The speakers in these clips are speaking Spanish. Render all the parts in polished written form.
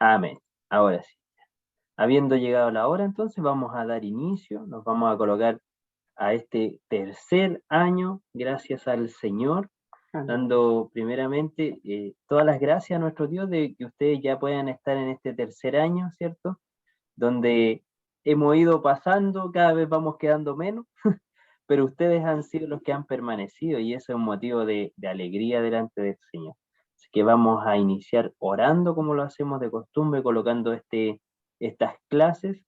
Amén. Ahora sí. Habiendo llegado la hora, entonces vamos a dar inicio, nos vamos a colocar a este tercer año, gracias al Señor, dando primeramente todas las gracias a nuestro Dios de que ustedes ya puedan estar en este tercer año, ¿cierto? Donde hemos ido pasando, cada vez vamos quedando menos, pero ustedes han sido los que han permanecido y eso es un motivo de alegría delante del Señor. Así que vamos a iniciar orando como lo hacemos de costumbre, colocando estas clases,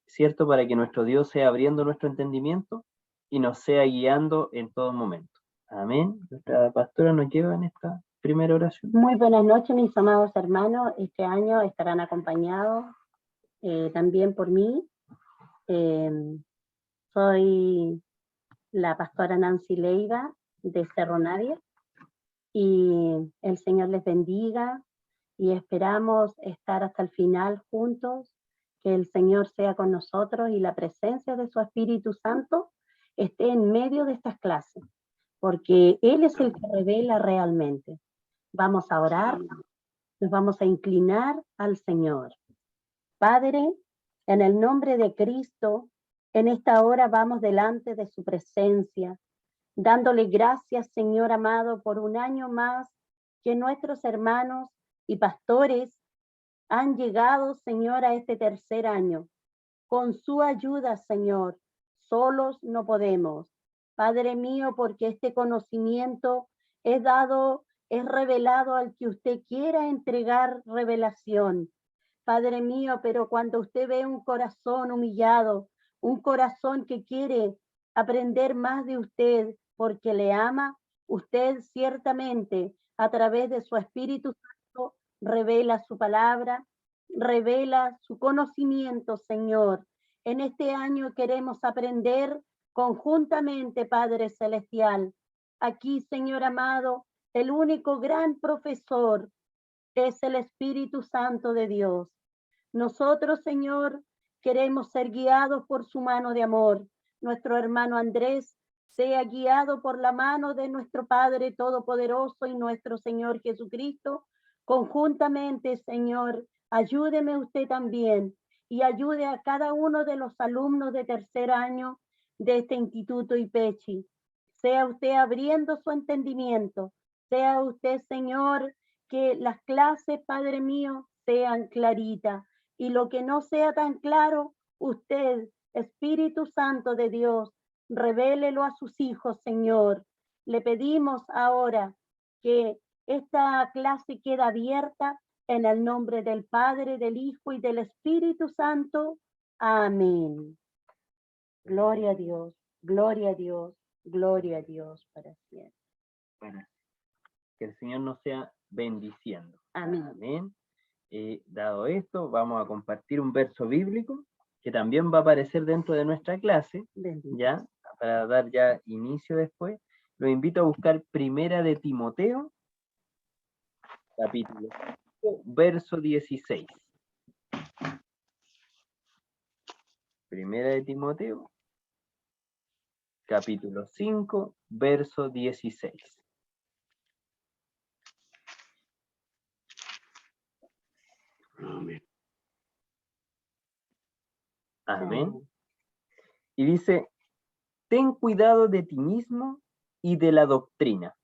¿cierto? Para que nuestro Dios sea abriendo nuestro entendimiento y nos sea guiando en todo momento. Amén. Nuestra pastora nos lleva en esta primera oración. Muy buenas noches, mis amados hermanos. Este año estarán acompañados también por mí. Soy la pastora Nancy Leiva de Cerro Navia y el Señor les bendiga y esperamos estar hasta el final juntos, que el Señor sea con nosotros y la presencia de su Espíritu Santo esté en medio de estas clases, porque Él es el que revela realmente. Vamos a orar, nos vamos a inclinar al Señor. Padre, en el nombre de Cristo, en esta hora vamos delante de su presencia, dándole gracias, Señor amado, por un año más que nuestros hermanos y pastores han llegado, Señor, a este tercer año. Con su ayuda, Señor, solos no podemos. Padre mío, porque este conocimiento es dado, es revelado al que usted quiera entregar revelación. Padre mío, pero cuando usted ve un corazón humillado, un corazón que quiere aprender más de usted porque le ama, usted ciertamente a través de su Espíritu Santo revela su palabra, revela su conocimiento, Señor. En este año queremos aprender conjuntamente, Padre Celestial. Aquí, Señor amado, el único gran profesor es el Espíritu Santo de Dios. Nosotros, Señor, queremos ser guiados por su mano de amor. Nuestro hermano Andrés sea guiado por la mano de nuestro Padre Todopoderoso y nuestro Señor Jesucristo. Conjuntamente, Señor, ayúdeme usted también y ayude a cada uno de los alumnos de tercer año de este Instituto IPECHI. Sea usted abriendo su entendimiento, sea usted, Señor, que las clases, Padre mío, sean claritas. Y lo que no sea tan claro, usted, Espíritu Santo de Dios, revélelo a sus hijos, Señor. Le pedimos ahora que esta clase quede abierta en el nombre del Padre, del Hijo y del Espíritu Santo. Amén. Gloria a Dios, gloria a Dios, gloria a Dios para siempre. Bueno, que el Señor nos sea bendiciendo. Amén. Amén. Dado esto, vamos a compartir un verso bíblico que también va a aparecer dentro de nuestra clase, ya, para dar ya inicio después. Los invito a buscar Primera de Timoteo, capítulo 5, verso 16. Primera de Timoteo, capítulo 5, verso 16. Amén. Amén. Y dice, ten cuidado de ti mismo y de la doctrina.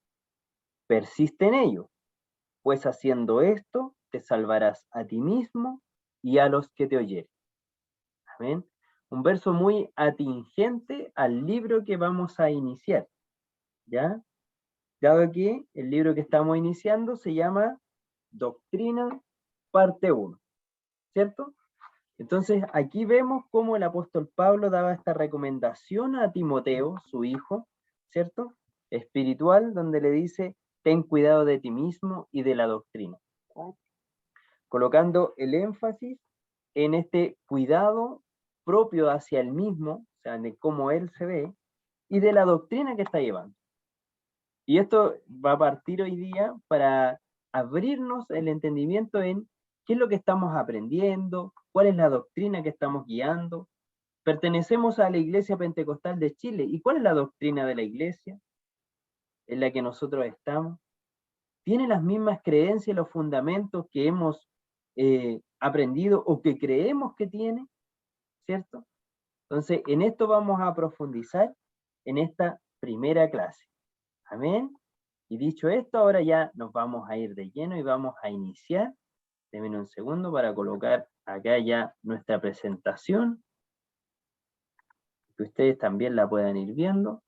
Persiste en ello, pues haciendo esto te salvarás a ti mismo y a los que te oyeren. Amén. Un verso muy atingente al libro que vamos a iniciar. ¿Ya? Dado que el libro que estamos iniciando se llama Doctrina, parte 1. ¿Cierto? Entonces, aquí vemos cómo el apóstol Pablo daba esta recomendación a Timoteo, su hijo, ¿cierto? Espiritual, donde le dice, ten cuidado de ti mismo y de la doctrina. Colocando el énfasis en este cuidado propio hacia él mismo, o sea, de cómo él se ve, y de la doctrina que está llevando. Y esto va a partir hoy día para abrirnos el entendimiento en qué es lo que estamos aprendiendo, cuál es la doctrina que estamos guiando. Pertenecemos a la Iglesia Pentecostal de Chile. ¿Y cuál es la doctrina de la Iglesia en la que nosotros estamos? ¿Tiene las mismas creencias y los fundamentos que hemos aprendido o que creemos que tiene, ¿cierto? Entonces, en esto vamos a profundizar en esta primera clase. Amén. Y dicho esto, ahora ya nos vamos a ir de lleno y vamos a iniciar. Denme un segundo para colocar acá ya nuestra presentación, que ustedes también la puedan ir viendo.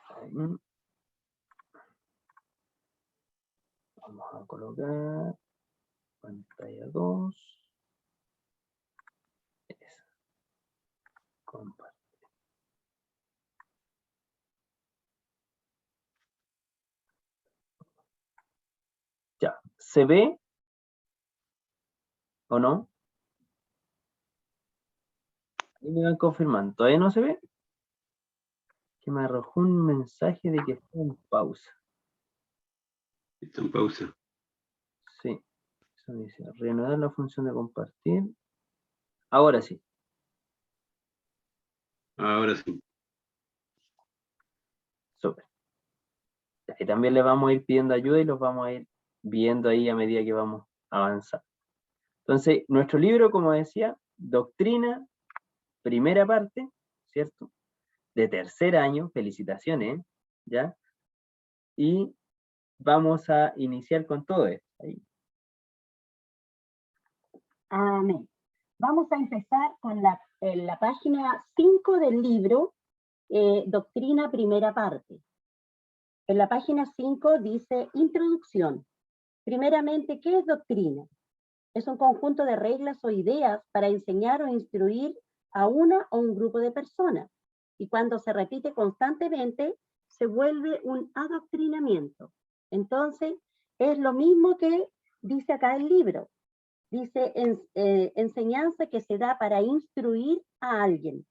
Ahí. Vamos a colocar pantalla 2. Compartir. Ya, ¿se ve o no? Ahí me van confirmando. ¿Todavía no se ve? Que me arrojó un mensaje de que está en pausa. Está en pausa. Sí, eso dice, reanudar la función de compartir. Ahora sí. Ahora sí. Súper. Y también le vamos a ir pidiendo ayuda y los vamos a ir viendo ahí a medida que vamos avanzando. Entonces, nuestro libro, como decía, Doctrina, primera parte, ¿cierto? De tercer año, felicitaciones, ¿ya? Y vamos a iniciar con todo esto. Ahí. Amén. Vamos a empezar con la página 5 del libro, Doctrina, primera parte. En la página 5 dice, introducción. Primeramente, ¿qué es doctrina? Es un conjunto de reglas o ideas para enseñar o instruir a una o un grupo de personas. Y cuando se repite constantemente, se vuelve un adoctrinamiento. Entonces, es lo mismo que dice acá el libro. Dice, enseñanza que se da para instruir a alguien.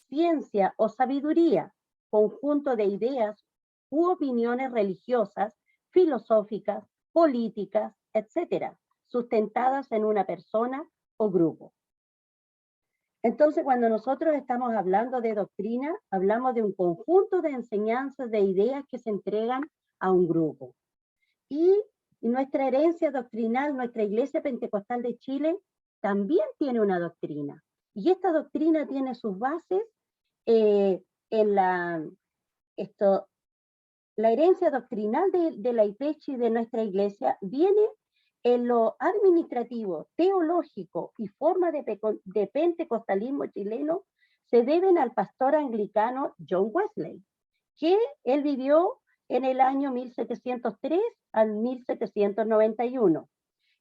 Ciencia o sabiduría, conjunto de ideas u opiniones religiosas, filosóficas, políticas, etcétera, sustentadas en una persona o grupo. Entonces, cuando nosotros estamos hablando de doctrina, hablamos de un conjunto de enseñanzas, de ideas que se entregan a un grupo. Y nuestra herencia doctrinal, nuestra Iglesia Pentecostal de Chile, también tiene una doctrina. Y esta doctrina tiene sus bases en la herencia doctrinal de la IPECHI de nuestra Iglesia viene en lo administrativo, teológico y forma de pentecostalismo chileno se deben al pastor anglicano John Wesley, que él vivió en el año 1703 al 1791.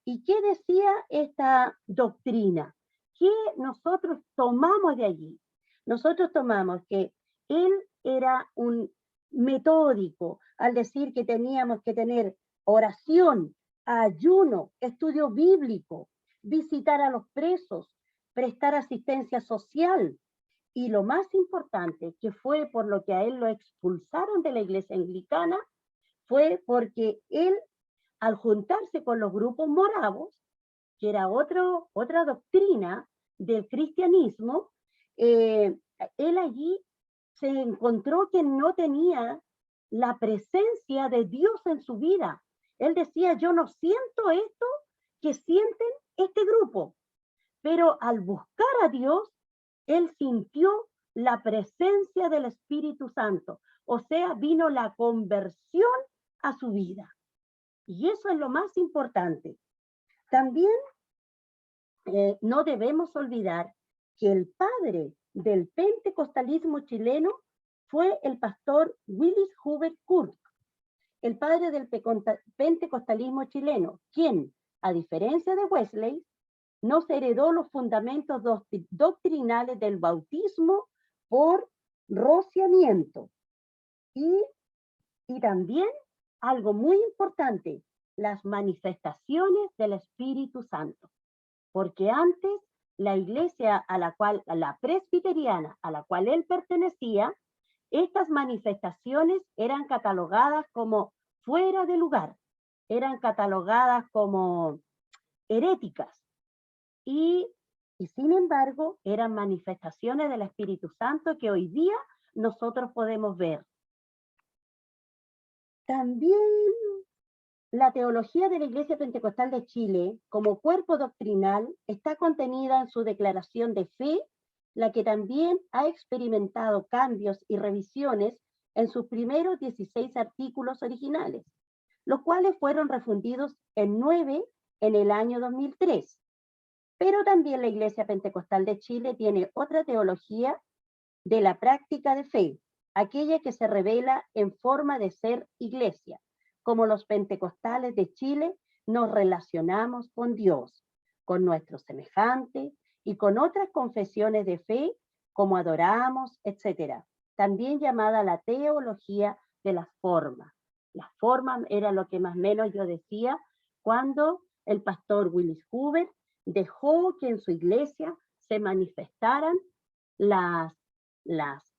¿Y qué decía esta doctrina? ¿Qué nosotros tomamos de allí? Nosotros tomamos que él era un metódico al decir que teníamos que tener oración, ayuno, estudio bíblico, visitar a los presos, prestar asistencia social, y lo más importante, que fue por lo que a él lo expulsaron de la iglesia anglicana, fue porque él, al juntarse con los grupos moravos, que era otra doctrina del cristianismo, él allí se encontró que no tenía la presencia de Dios en su vida. Él decía, yo no siento esto que sienten este grupo, pero al buscar a Dios, él sintió la presencia del Espíritu Santo, o sea, vino la conversión a su vida. Y eso es lo más importante. También no debemos olvidar que el padre del pentecostalismo chileno fue el pastor Willis Hubert Kirk, el padre del pentecostalismo chileno, quien, a diferencia de Wesley, nos heredó los fundamentos doctrinales del bautismo por rociamiento. Y también, algo muy importante, las manifestaciones del Espíritu Santo. Porque antes, la iglesia la presbiteriana a la cual él pertenecía, estas manifestaciones eran catalogadas como fuera de lugar, eran catalogadas como heréticas. Y sin embargo, eran manifestaciones del Espíritu Santo que hoy día nosotros podemos ver. También La teología de la Iglesia Pentecostal de Chile, como cuerpo doctrinal, está contenida en su declaración de fe, la que también ha experimentado cambios y revisiones en sus primeros 16 artículos originales, los cuales fueron refundidos en 9 en el año 2003. Pero también la Iglesia Pentecostal de Chile tiene otra teología de la práctica de fe, aquella que se revela en forma de ser iglesia. Como los pentecostales de Chile, nos relacionamos con Dios, con nuestros semejantes y con otras confesiones de fe, como adoramos, etc. También llamada la teología de las formas. Las formas era lo que más o menos yo decía cuando el pastor Willis Huber dejó que en su iglesia se manifestaran las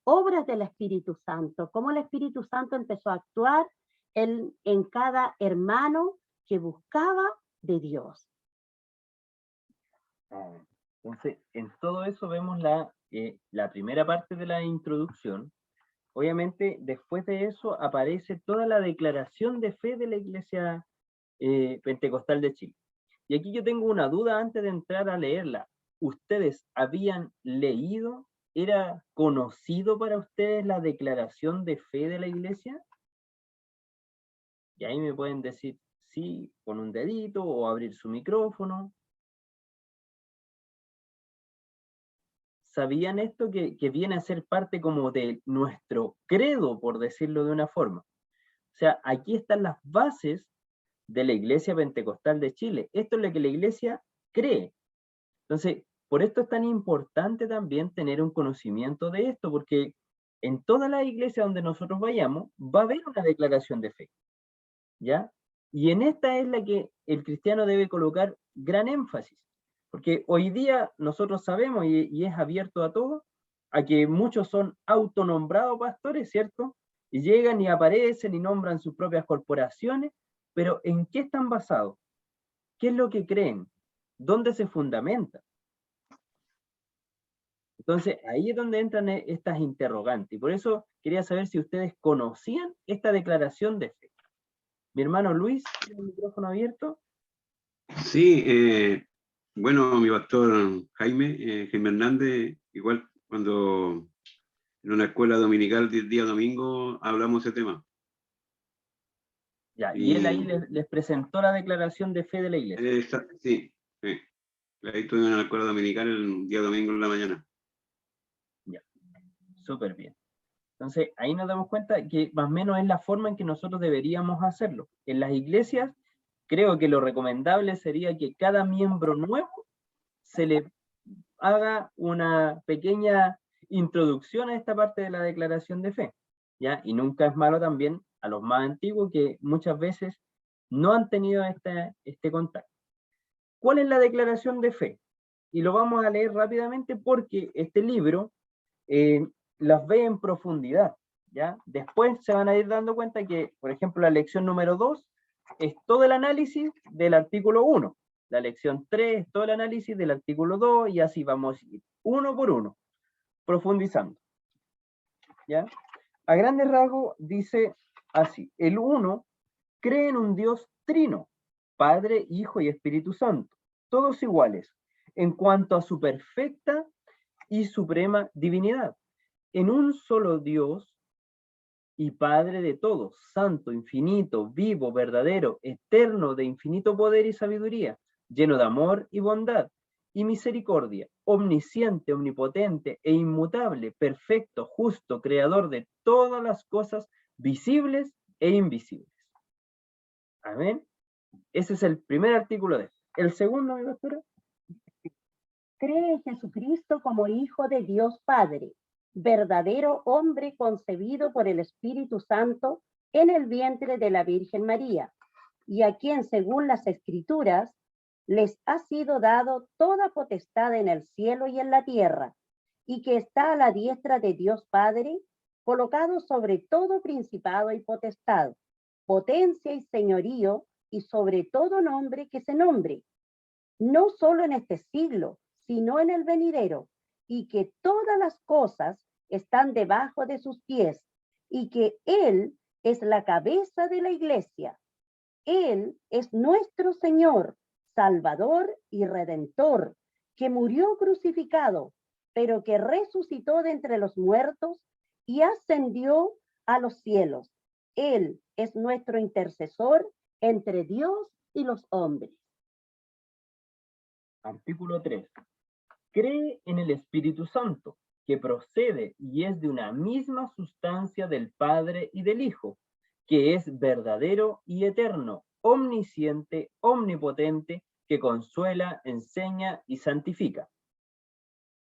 obras del Espíritu Santo, cómo el Espíritu Santo empezó a actuar en cada hermano que buscaba de Dios. Entonces, en todo eso vemos la primera parte de la introducción. Obviamente, después de eso aparece toda la declaración de fe de la Iglesia Pentecostal de Chile. Y aquí yo tengo una duda antes de entrar a leerla. ¿Ustedes habían leído? ¿Era conocido para ustedes la declaración de fe de la Iglesia? Y ahí me pueden decir sí con un dedito o abrir su micrófono. ¿Sabían esto que viene a ser parte como de nuestro credo, por decirlo de una forma? O sea, aquí están las bases de la Iglesia Pentecostal de Chile. Esto es lo que la Iglesia cree. Entonces, por esto es tan importante también tener un conocimiento de esto, porque en toda la iglesia donde nosotros vayamos, va a haber una declaración de fe, ¿ya? Y en esta es la que el cristiano debe colocar gran énfasis, porque hoy día nosotros sabemos, y es abierto a todo, a que muchos son autonombrados pastores, ¿cierto? Y llegan y aparecen y nombran sus propias corporaciones, pero ¿en qué están basados? ¿Qué es lo que creen? ¿Dónde se fundamenta? Entonces, ahí es donde entran estas interrogantes. Y por eso quería saber si ustedes conocían esta declaración de fe. Mi hermano Luis, ¿tiene el micrófono abierto? Sí, bueno, mi pastor Jaime Hernández, igual cuando en una escuela dominical del día domingo hablamos de ese tema. Ya, y él ahí les presentó la declaración de fe de la iglesia. Sí. Ahí estuve en la escuela dominical el día domingo en la mañana. Ya, súper bien. Entonces, ahí nos damos cuenta que más o menos es la forma en que nosotros deberíamos hacerlo. En las iglesias, creo que lo recomendable sería que cada miembro nuevo se le haga una pequeña introducción a esta parte de la declaración de fe, ¿ya? Y nunca es malo también a los más antiguos que muchas veces no han tenido este contacto. ¿Cuál es la declaración de fe? Y lo vamos a leer rápidamente porque este libro las ve en profundidad, ¿ya? Después se van a ir dando cuenta que, por ejemplo, la lección número 2 es todo el análisis del artículo 1. La lección 3 es todo el análisis del artículo 2 y así vamos a ir uno por uno, profundizando, ¿ya? A grandes rasgos dice así: el 1 cree en un Dios trino, Padre, Hijo y Espíritu Santo, todos iguales, en cuanto a su perfecta y suprema divinidad, en un solo Dios y Padre de todos, santo, infinito, vivo, verdadero, eterno, de infinito poder y sabiduría, lleno de amor y bondad y misericordia, omnisciente, omnipotente e inmutable, perfecto, justo, creador de todas las cosas visibles e invisibles. Amén. Ese es el primer artículo de esto. El segundo, mi pastora. Cree en Jesucristo como Hijo de Dios Padre, verdadero hombre concebido por el Espíritu Santo en el vientre de la Virgen María, y a quien, según las Escrituras, les ha sido dado toda potestad en el cielo y en la tierra, y que está a la diestra de Dios Padre, colocado sobre todo principado y potestad, potencia y señorío, y sobre todo nombre que se nombre, no solo en este siglo, sino en el venidero, y que todas las cosas están debajo de sus pies, y que Él es la cabeza de la iglesia, Él es nuestro Señor, Salvador y Redentor, que murió crucificado, pero que resucitó de entre los muertos y ascendió a los cielos. Él es nuestro intercesor entre Dios y los hombres. Artículo 3. Cree en el Espíritu Santo, que procede y es de una misma sustancia del Padre y del Hijo, que es verdadero y eterno, omnisciente, omnipotente, que consuela, enseña y santifica.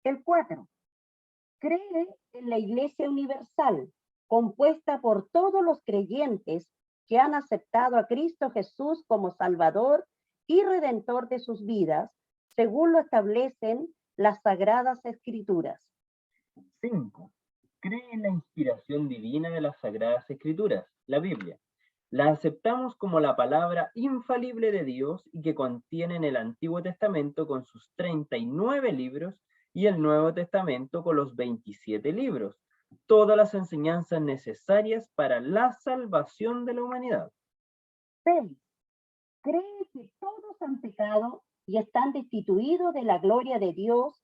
El 4. Cree en la Iglesia Universal, compuesta por todos los creyentes que han aceptado a Cristo Jesús como Salvador y Redentor de sus vidas, según lo establecen las Sagradas Escrituras. 5. Cree en la inspiración divina de las Sagradas Escrituras, la Biblia. La aceptamos como la palabra infalible de Dios y que contienen el Antiguo Testamento con sus 39 libros y el Nuevo Testamento con los 27 libros, todas las enseñanzas necesarias para la salvación de la humanidad. 6. Cree que todos han pecado y están destituidos de la gloria de Dios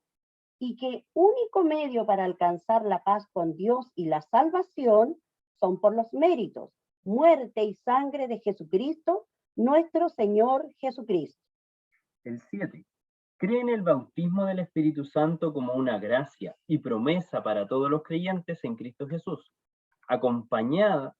y que único medio para alcanzar la paz con Dios y la salvación son por los méritos, muerte y sangre de Jesucristo, nuestro Señor Jesucristo. El 7. Cree en el bautismo del Espíritu Santo como una gracia y promesa para todos los creyentes en Cristo Jesús, acompañada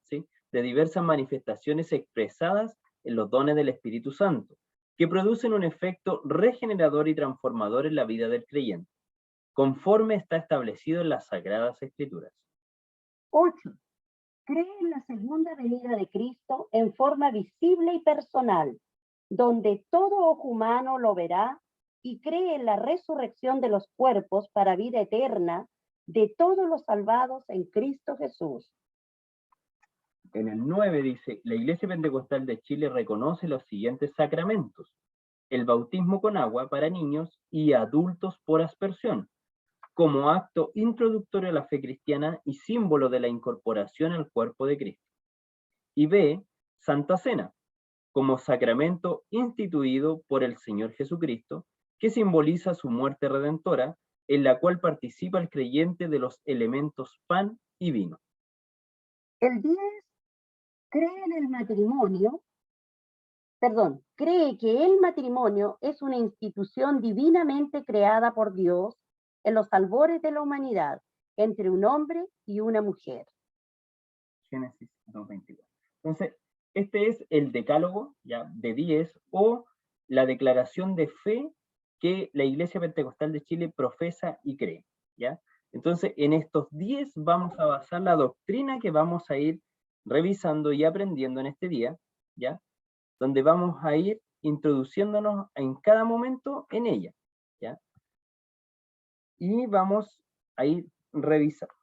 ¿sí?, de diversas manifestaciones expresadas en los dones del Espíritu Santo, que producen un efecto regenerador y transformador en la vida del creyente, conforme está establecido en las Sagradas Escrituras. 8. Cree en la segunda venida de Cristo en forma visible y personal, donde todo ojo humano lo verá, y cree en la resurrección de los cuerpos para vida eterna de todos los salvados en Cristo Jesús. En el 9 dice, la Iglesia Pentecostal de Chile reconoce los siguientes sacramentos: el bautismo con agua para niños y adultos por aspersión, como acto introductorio a la fe cristiana y símbolo de la incorporación al cuerpo de Cristo. Y B, Santa Cena, como sacramento instituido por el Señor Jesucristo, que simboliza su muerte redentora, en la cual participa el creyente de los elementos pan y vino. El 10 cree en el matrimonio, cree que el matrimonio es una institución divinamente creada por Dios en los albores de la humanidad, entre un hombre y una mujer. Génesis 2:22. Entonces, este es el decálogo ya de 10 o la declaración de fe que la Iglesia Pentecostal de Chile profesa y cree, ¿ya? Entonces, en estos 10 vamos a basar la doctrina que vamos a ir revisando y aprendiendo en este día, ¿ya? Donde vamos a ir introduciéndonos en cada momento en ella, ¿ya? Y vamos a ir revisando.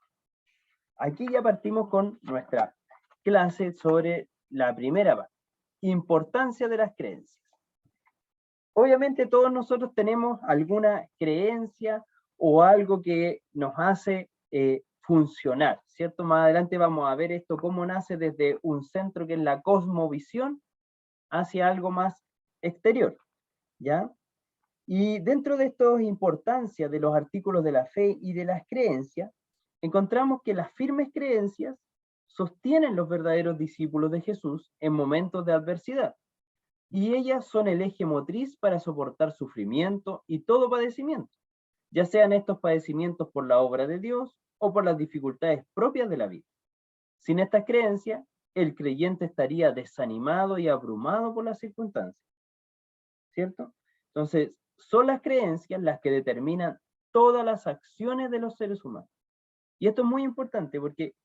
Aquí ya partimos con nuestra clase sobre la primera parte, importancia de las creencias. Obviamente todos nosotros tenemos alguna creencia o algo que nos hace funcionar, ¿cierto? Más adelante vamos a ver esto, cómo nace desde un centro que es la cosmovisión hacia algo más exterior, ¿ya? Y dentro de estas importancias de los artículos de la fe y de las creencias, encontramos que las firmes creencias sostienen los verdaderos discípulos de Jesús en momentos de adversidad, y ellas son el eje motriz para soportar sufrimiento y todo padecimiento, ya sean estos padecimientos por la obra de Dios o por las dificultades propias de la vida. Sin estas creencias, el creyente estaría desanimado y abrumado por las circunstancias, ¿cierto? Entonces, son las creencias las que determinan todas las acciones de los seres humanos. Y esto es muy importante porque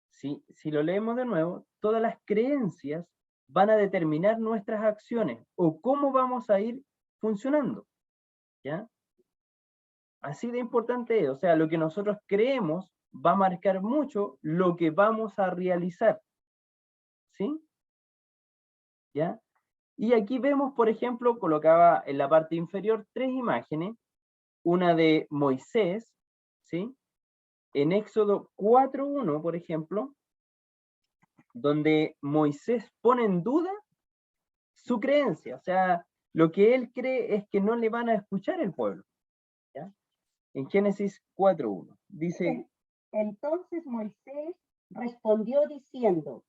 si lo leemos de nuevo, todas las creencias van a determinar nuestras acciones o cómo vamos a ir funcionando, ¿ya? Así de importante es, o sea, lo que nosotros creemos va a marcar mucho lo que vamos a realizar, ¿sí? ¿Ya? Y aquí vemos, por ejemplo, colocaba en la parte inferior 3 imágenes, una de Moisés, ¿sí? En Éxodo 4:1, por ejemplo, donde Moisés pone en duda su creencia, o sea, lo que él cree es que no le van a escuchar el pueblo. ¿Ya? En Génesis 4:1 dice: entonces Moisés respondió diciendo: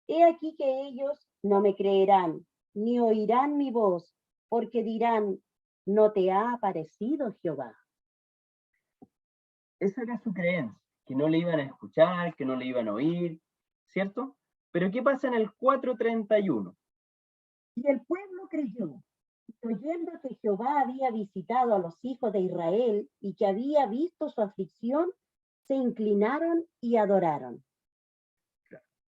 he aquí que ellos no me creerán, ni oirán mi voz, porque dirán: ¿no te ha aparecido Jehová? Esa era su creencia, que no le iban a escuchar, que no le iban a oír, ¿cierto? Pero ¿qué pasa en el 4:31? Y el pueblo creyó, oyendo que Jehová había visitado a los hijos de Israel y que había visto su aflicción, se inclinaron y adoraron.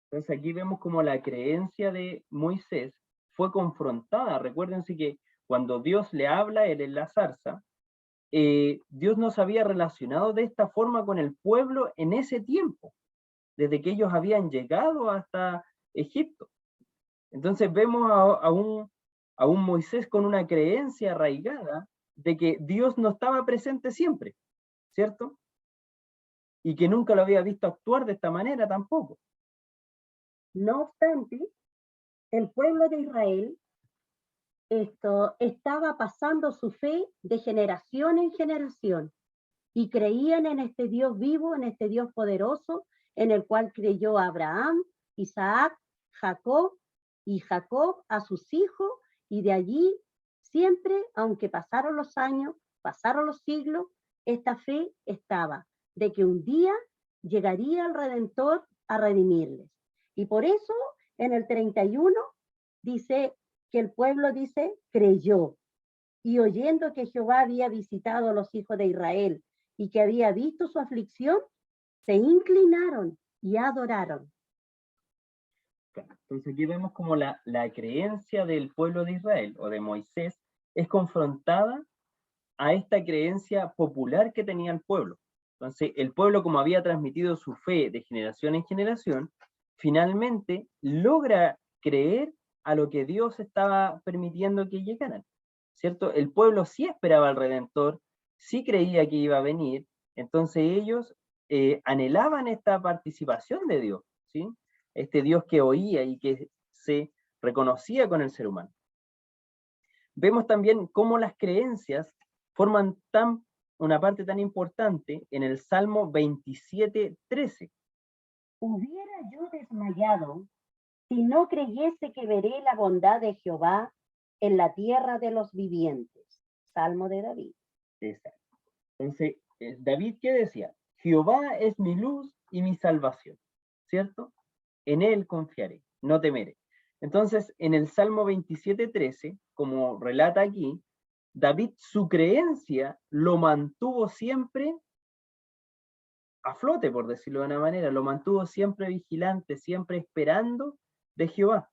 Entonces aquí vemos como la creencia de Moisés fue confrontada. Recuérdense que cuando Dios le habla, él en la zarza, Dios no se había relacionado de esta forma con el pueblo en ese tiempo, desde que ellos habían llegado hasta Egipto. Entonces vemos a un Moisés con una creencia arraigada de que Dios no estaba presente siempre, ¿cierto? Y que nunca lo había visto actuar de esta manera tampoco. No obstante, el pueblo de Israel estaba pasando su fe de generación en generación y creían en este Dios vivo, en este Dios poderoso, en el cual creyó Abraham, Isaac, Jacob, y Jacob a sus hijos, y de allí siempre, aunque pasaron los años, pasaron los siglos, esta fe estaba, de que un día llegaría el Redentor a redimirles. Y por eso en el 31 dice que el pueblo dice, creyó, y oyendo que Jehová había visitado a los hijos de Israel y que había visto su aflicción, se inclinaron y adoraron. Entonces aquí vemos como la creencia del pueblo de Israel o de Moisés es confrontada a esta creencia popular que tenía el pueblo. Entonces el pueblo, como había transmitido su fe de generación en generación, finalmente logra creer a lo que Dios estaba permitiendo que llegaran, ¿cierto? El pueblo sí esperaba al Redentor, sí creía que iba a venir, entonces ellos anhelaban esta participación de Dios, ¿sí? Este Dios que oía y que se reconocía con el ser humano. Vemos también cómo las creencias forman una parte tan importante en el Salmo 27:13. Hubiera yo desmayado si no creyese que veré la bondad de Jehová en la tierra de los vivientes. Salmo de David. Exacto. Entonces, David, ¿qué decía? Jehová es mi luz y mi salvación, ¿cierto? En él confiaré, no temeré. Entonces, en el Salmo 27:13, como relata aquí, David su creencia lo mantuvo siempre a flote, por decirlo de una manera, lo mantuvo siempre vigilante, siempre esperando de Jehová.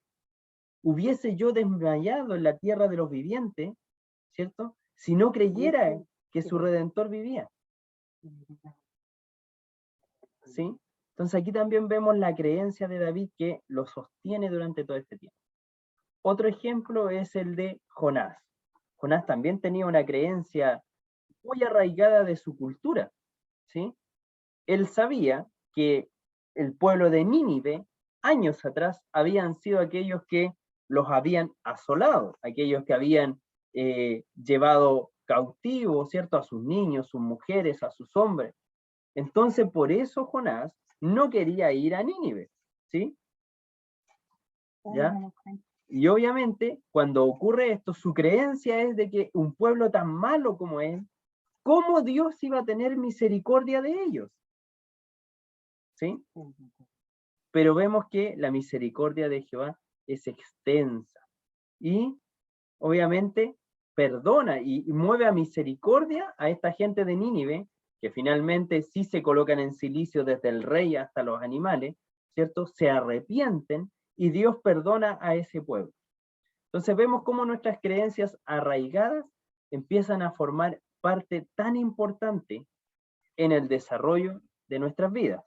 Hubiese yo desmayado en la tierra de los vivientes, ¿cierto? Si no creyera que su Redentor vivía. ¿Sí? Entonces aquí también vemos la creencia de David que lo sostiene durante todo este tiempo. Otro ejemplo es el de Jonás. Jonás también tenía una creencia muy arraigada de su cultura, ¿sí? Él sabía que el pueblo de Nínive, años atrás, habían sido aquellos que los habían asolado, aquellos que habían llevado cautivos, ¿cierto? A sus niños, sus mujeres, a sus hombres. Entonces, por eso Jonás no quería ir a Nínive, ¿sí? ¿Ya? Y obviamente, cuando ocurre esto, su creencia es de que un pueblo tan malo como él, ¿cómo Dios iba a tener misericordia de ellos? ¿Sí? Pero vemos que la misericordia de Jehová es extensa y obviamente perdona y mueve a misericordia a esta gente de Nínive, que finalmente sí se colocan en silicio desde el rey hasta los animales, ¿cierto? Se arrepienten y Dios perdona a ese pueblo. Entonces vemos cómo nuestras creencias arraigadas empiezan a formar parte tan importante en el desarrollo de nuestras vidas.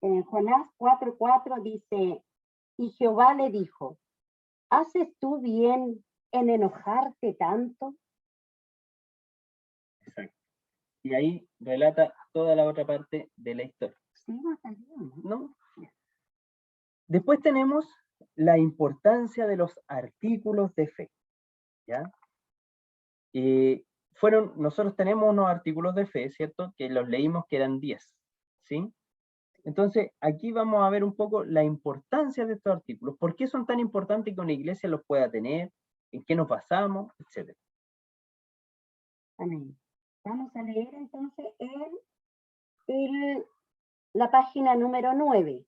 En Jonás 4:4 dice, y Jehová le dijo, ¿haces tú bien en enojarte tanto? Exacto. Y ahí relata toda la otra parte de la historia. Sí, ¿No? Después tenemos la importancia de los artículos de fe, ¿ya? Nosotros tenemos unos artículos de fe, ¿cierto? Que los leímos que eran 10, ¿sí? Entonces, aquí vamos a ver un poco la importancia de estos artículos. ¿Por qué son tan importantes que una iglesia los pueda tener? ¿En qué nos basamos? Etcétera. Amén. Vamos a leer entonces la página número 9.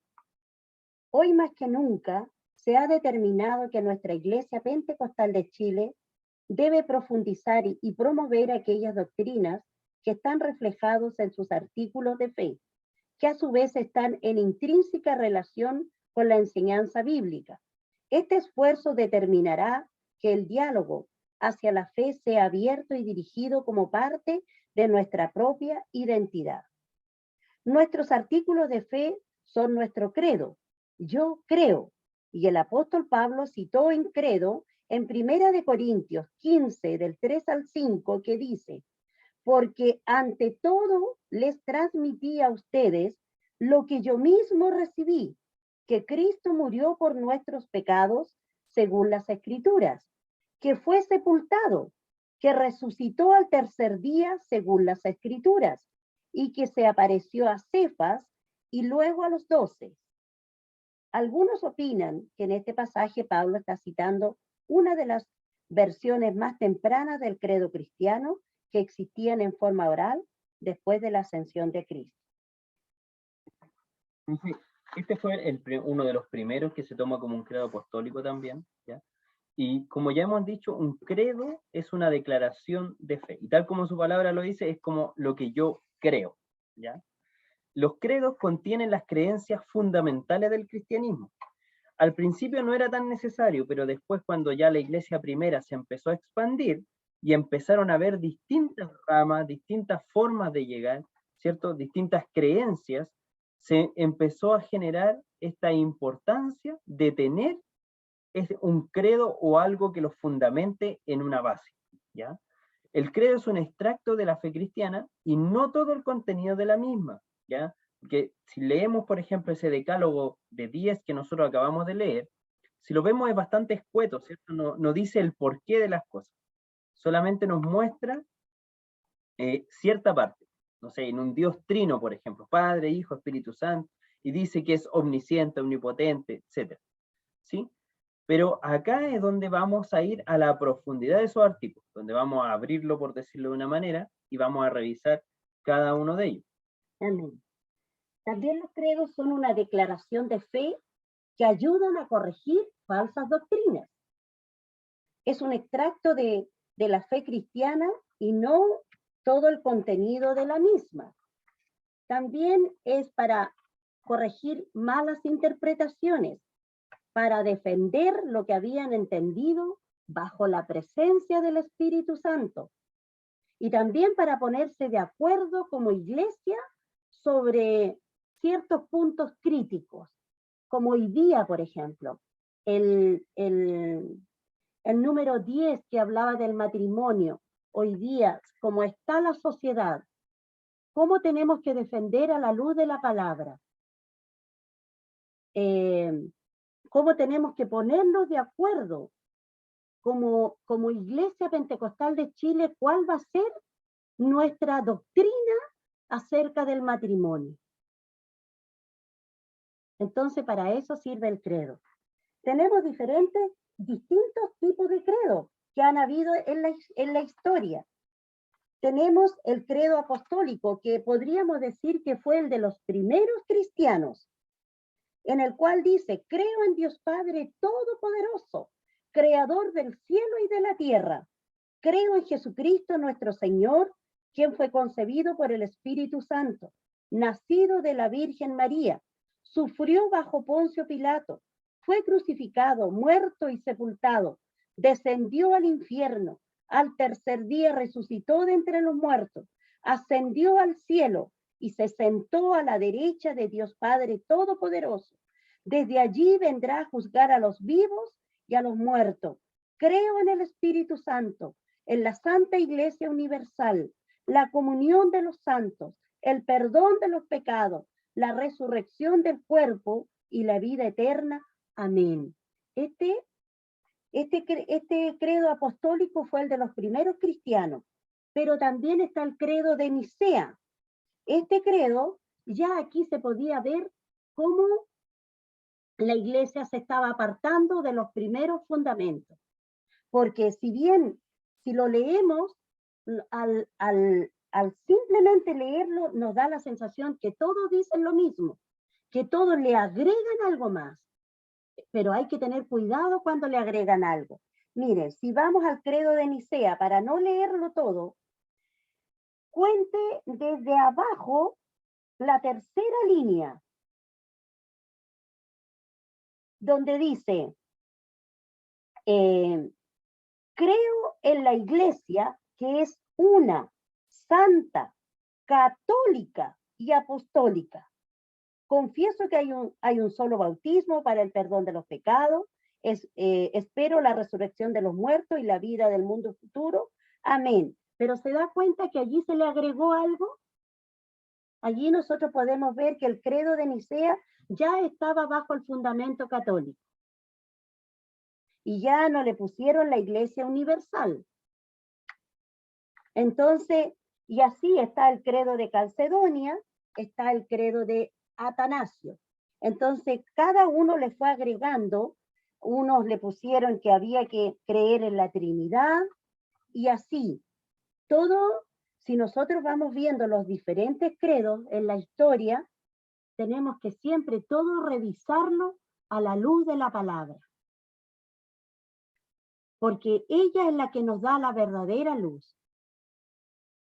Hoy más que nunca se ha determinado que nuestra Iglesia Pentecostal de Chile debe profundizar y promover aquellas doctrinas que están reflejados en sus artículos de fe, que a su vez están en intrínseca relación con la enseñanza bíblica. Este esfuerzo determinará que el diálogo hacia la fe sea abierto y dirigido como parte de nuestra propia identidad. Nuestros artículos de fe son nuestro credo. Yo creo. Y el apóstol Pablo citó en credo en 1 Corintios 15, del 3 al 5, que dice: porque ante todo les transmití a ustedes lo que yo mismo recibí, que Cristo murió por nuestros pecados según las Escrituras, que fue sepultado, que resucitó al tercer día según las Escrituras, y que se apareció a Cefas y luego a los 12. Algunos opinan que en este pasaje Pablo está citando una de las versiones más tempranas del credo cristiano que existían en forma oral después de la ascensión de Cristo. Este fue uno de los primeros que se toma como un credo apostólico también, ¿ya? Y como ya hemos dicho, un credo es una declaración de fe. Y tal como su palabra lo dice, es como lo que yo creo, ¿ya? Los credos contienen las creencias fundamentales del cristianismo. Al principio no era tan necesario, pero después, cuando ya la iglesia primera se empezó a expandir y empezaron a haber distintas ramas, distintas formas de llegar, ¿cierto? Distintas creencias, se empezó a generar esta importancia de tener un credo o algo que los fundamente en una base, ¿ya? El credo es un extracto de la fe cristiana y no todo el contenido de la misma, ¿ya? Porque si leemos, por ejemplo, ese decálogo de 10 que nosotros acabamos de leer, si lo vemos es bastante escueto, ¿cierto? No dice el porqué de las cosas, solamente nos muestra cierta parte, no sé, en un Dios trino, por ejemplo, Padre, Hijo, Espíritu Santo, y dice que es omnisciente, omnipotente, etc. ¿Sí? Pero acá es donde vamos a ir a la profundidad de esos artículos, donde vamos a abrirlo, por decirlo de una manera, y vamos a revisar cada uno de ellos. Amén. También los credos son una declaración de fe que ayudan a corregir falsas doctrinas. Es un extracto de la fe cristiana y no todo el contenido de la misma. También es para corregir malas interpretaciones, para defender lo que habían entendido bajo la presencia del Espíritu Santo, y también para ponerse de acuerdo como iglesia sobre ciertos puntos críticos, como hoy día, por ejemplo, el número 10 que hablaba del matrimonio. Hoy día, como está la sociedad, ¿cómo tenemos que defender a la luz de la palabra? ¿Cómo tenemos que ponernos de acuerdo como Iglesia Pentecostal de Chile? ¿Cuál va a ser nuestra doctrina acerca del matrimonio? Entonces, para eso sirve el credo. Tenemos distintos tipos de credo que han habido en la historia. Tenemos el credo apostólico, que podríamos decir que fue el de los primeros cristianos, en el cual dice: creo en Dios Padre Todopoderoso, Creador del cielo y de la tierra. Creo en Jesucristo nuestro Señor, quien fue concebido por el Espíritu Santo, nacido de la Virgen María, sufrió bajo Poncio Pilato, fue crucificado, muerto y sepultado, descendió al infierno, al tercer día resucitó de entre los muertos, ascendió al cielo y se sentó a la derecha de Dios Padre Todopoderoso. Desde allí vendrá a juzgar a los vivos y a los muertos. Creo en el Espíritu Santo, en la Santa Iglesia Universal, la comunión de los santos, el perdón de los pecados, la resurrección del cuerpo y la vida eterna. Amén. Este credo apostólico fue el de los primeros cristianos, pero también está el credo de Nicea. Este credo, ya aquí se podía ver cómo la iglesia se estaba apartando de los primeros fundamentos. Porque si bien, si lo leemos, al simplemente leerlo, nos da la sensación que todos dicen lo mismo, que todos le agregan algo más. Pero hay que tener cuidado cuando le agregan algo. Miren, si vamos al credo de Nicea, para no leerlo todo, cuente desde abajo la tercera línea, donde dice, creo en la iglesia que es una, santa, católica y apostólica. Confieso que hay un solo bautismo para el perdón de los pecados. Espero la resurrección de los muertos y la vida del mundo futuro. Amén. Pero ¿se da cuenta que allí se le agregó algo? Allí nosotros podemos ver que el credo de Nicea ya estaba bajo el fundamento católico. Y ya no le pusieron la iglesia universal. Entonces, y así está el credo de Calcedonia, está el credo de Atanasio. Entonces, cada uno le fue agregando, unos le pusieron que había que creer en la Trinidad, y así, todo, si nosotros vamos viendo los diferentes credos en la historia, tenemos que siempre todo revisarlo a la luz de la palabra. Porque ella es la que nos da la verdadera luz.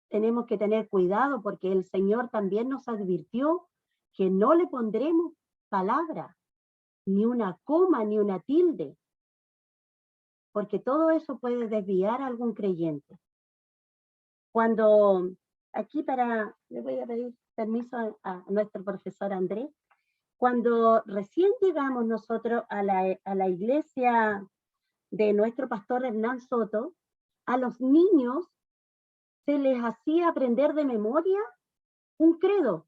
Tenemos que tener cuidado porque el Señor también nos advirtió que no le pondremos palabra, ni una coma, ni una tilde, porque todo eso puede desviar a algún creyente. Cuando, aquí le voy a pedir permiso a nuestro profesor Andrés, cuando recién llegamos nosotros a la iglesia de nuestro pastor Hernán Soto, a los niños se les hacía aprender de memoria un credo.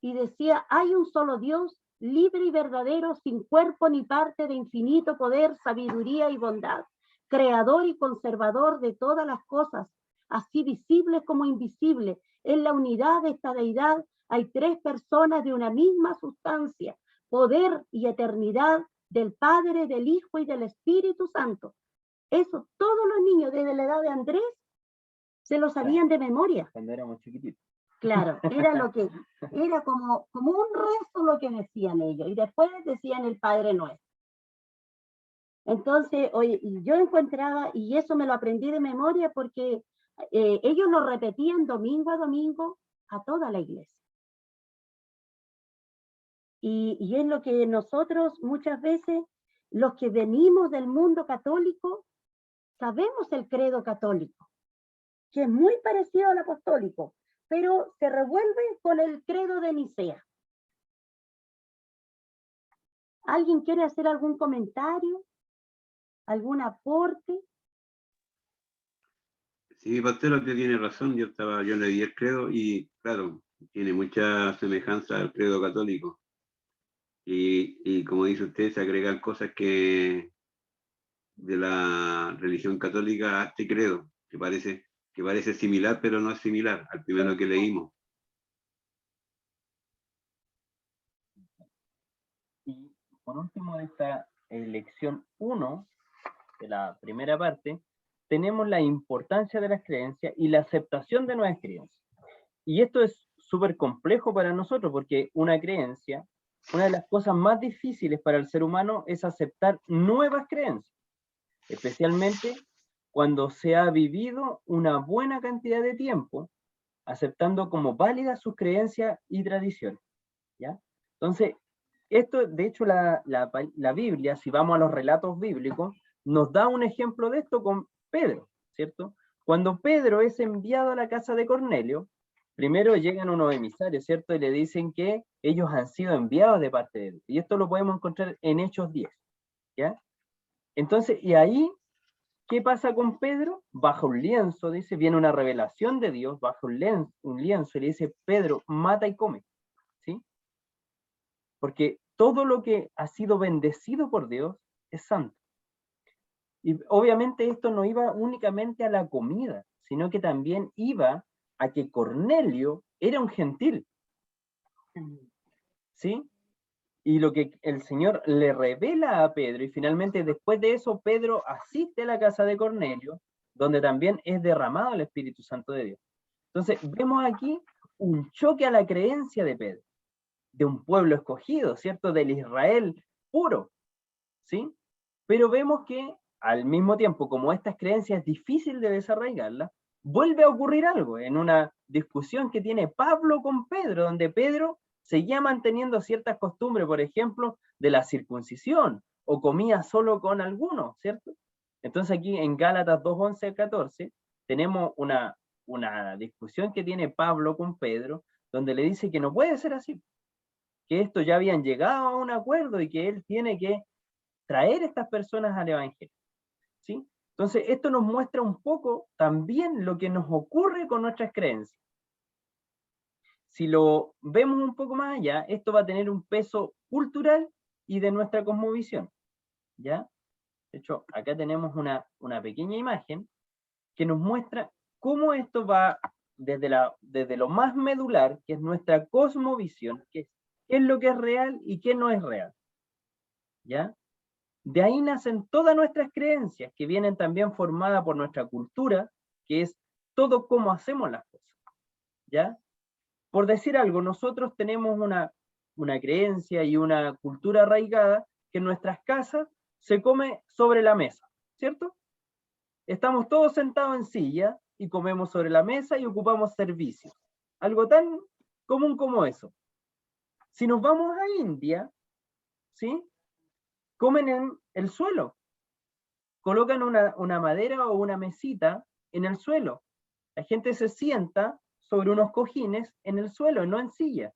Y decía, hay un solo Dios, libre y verdadero, sin cuerpo ni parte, de infinito poder, sabiduría y bondad, creador y conservador de todas las cosas, así visibles como invisibles. En la unidad de esta deidad hay tres personas de una misma sustancia, poder y eternidad del Padre, del Hijo y del Espíritu Santo. Eso todos los niños desde la edad de Andrés se lo sabían de memoria. Cuando éramos chiquititos. Claro, era como un rezo lo que decían ellos, y después decían el Padre Nuestro. Entonces, oye, yo encontraba, y eso me lo aprendí de memoria porque ellos lo repetían domingo a domingo a toda la iglesia. Y es lo que nosotros muchas veces, los que venimos del mundo católico, sabemos el credo católico, que es muy parecido al apostólico, pero se revuelve con el credo de Nicea. ¿Alguien quiere hacer algún comentario? ¿Algún aporte? Sí, pastor, usted tiene razón. Yo leí el credo y, claro, tiene mucha semejanza al credo católico. Y como dice usted, se agregan cosas que de la religión católica a este credo, que parece similar, pero no es similar al primero que leímos. Y por último, de esta lección 1, de la primera parte, tenemos la importancia de las creencias y la aceptación de nuevas creencias. Y esto es súper complejo para nosotros, porque una creencia, una de las cosas más difíciles para el ser humano es aceptar nuevas creencias, especialmente cuando se ha vivido una buena cantidad de tiempo aceptando como válidas sus creencias y tradiciones, ¿ya? Entonces, esto, de hecho, la Biblia, si vamos a los relatos bíblicos, nos da un ejemplo de esto con Pedro, ¿cierto? Cuando Pedro es enviado a la casa de Cornelio, primero llegan unos emisarios, ¿cierto? Y le dicen que ellos han sido enviados de parte de Dios. Y esto lo podemos encontrar en Hechos 10, ¿ya? Entonces, y ahí, ¿qué pasa con Pedro? Bajo un lienzo, dice, viene una revelación de Dios, bajo un lienzo y le dice, Pedro, mata y come, ¿sí? Porque todo lo que ha sido bendecido por Dios es santo. Y obviamente esto no iba únicamente a la comida, sino que también iba a que Cornelio era un gentil. ¿Sí? Y lo que el Señor le revela a Pedro, y finalmente después de eso Pedro asiste a la casa de Cornelio, donde también es derramado el Espíritu Santo de Dios. Entonces vemos aquí un choque a la creencia de Pedro, de un pueblo escogido, ¿cierto? Del Israel puro, ¿sí? Pero vemos que al mismo tiempo, como estas creencias es difícil de desarraigarlas, vuelve a ocurrir algo en una discusión que tiene Pablo con Pedro, donde Pedro seguía manteniendo ciertas costumbres, por ejemplo, de la circuncisión, o comía solo con algunos, ¿cierto? Entonces aquí en Gálatas 2:11 al 14 tenemos una discusión que tiene Pablo con Pedro, donde le dice que no puede ser así, que esto ya habían llegado a un acuerdo y que él tiene que traer a estas personas al Evangelio, ¿sí? Entonces esto nos muestra un poco también lo que nos ocurre con nuestras creencias. Si lo vemos un poco más allá, esto va a tener un peso cultural y de nuestra cosmovisión, ¿ya? De hecho, acá tenemos una pequeña imagen que nos muestra cómo esto va desde lo más medular, que es nuestra cosmovisión, que es qué es lo que es real y qué no es real, ¿ya? De ahí nacen todas nuestras creencias, que vienen también formadas por nuestra cultura, que es todo cómo hacemos las cosas, ¿ya? Por decir algo, nosotros tenemos una creencia y una cultura arraigada que en nuestras casas se come sobre la mesa, ¿cierto? Estamos todos sentados en silla y comemos sobre la mesa y ocupamos servicios. Algo tan común como eso. Si nos vamos a India, ¿sí? Comen en el suelo. Colocan una madera o una mesita en el suelo. La gente se sienta sobre unos cojines en el suelo, no en silla.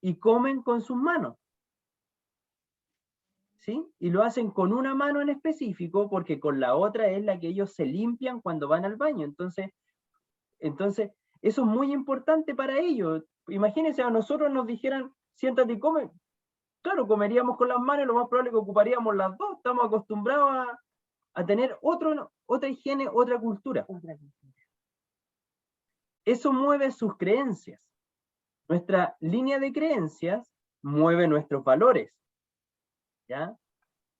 Y comen con sus manos. ¿Sí? Y lo hacen con una mano en específico porque con la otra es la que ellos se limpian cuando van al baño. Entonces eso es muy importante para ellos. Imagínense, a nosotros nos dijeran, siéntate y come. Claro, comeríamos con las manos, lo más probable es que ocuparíamos las dos. Estamos acostumbrados a tener otra higiene, otra cultura. Eso mueve sus creencias. Nuestra línea de creencias mueve nuestros valores, ¿ya?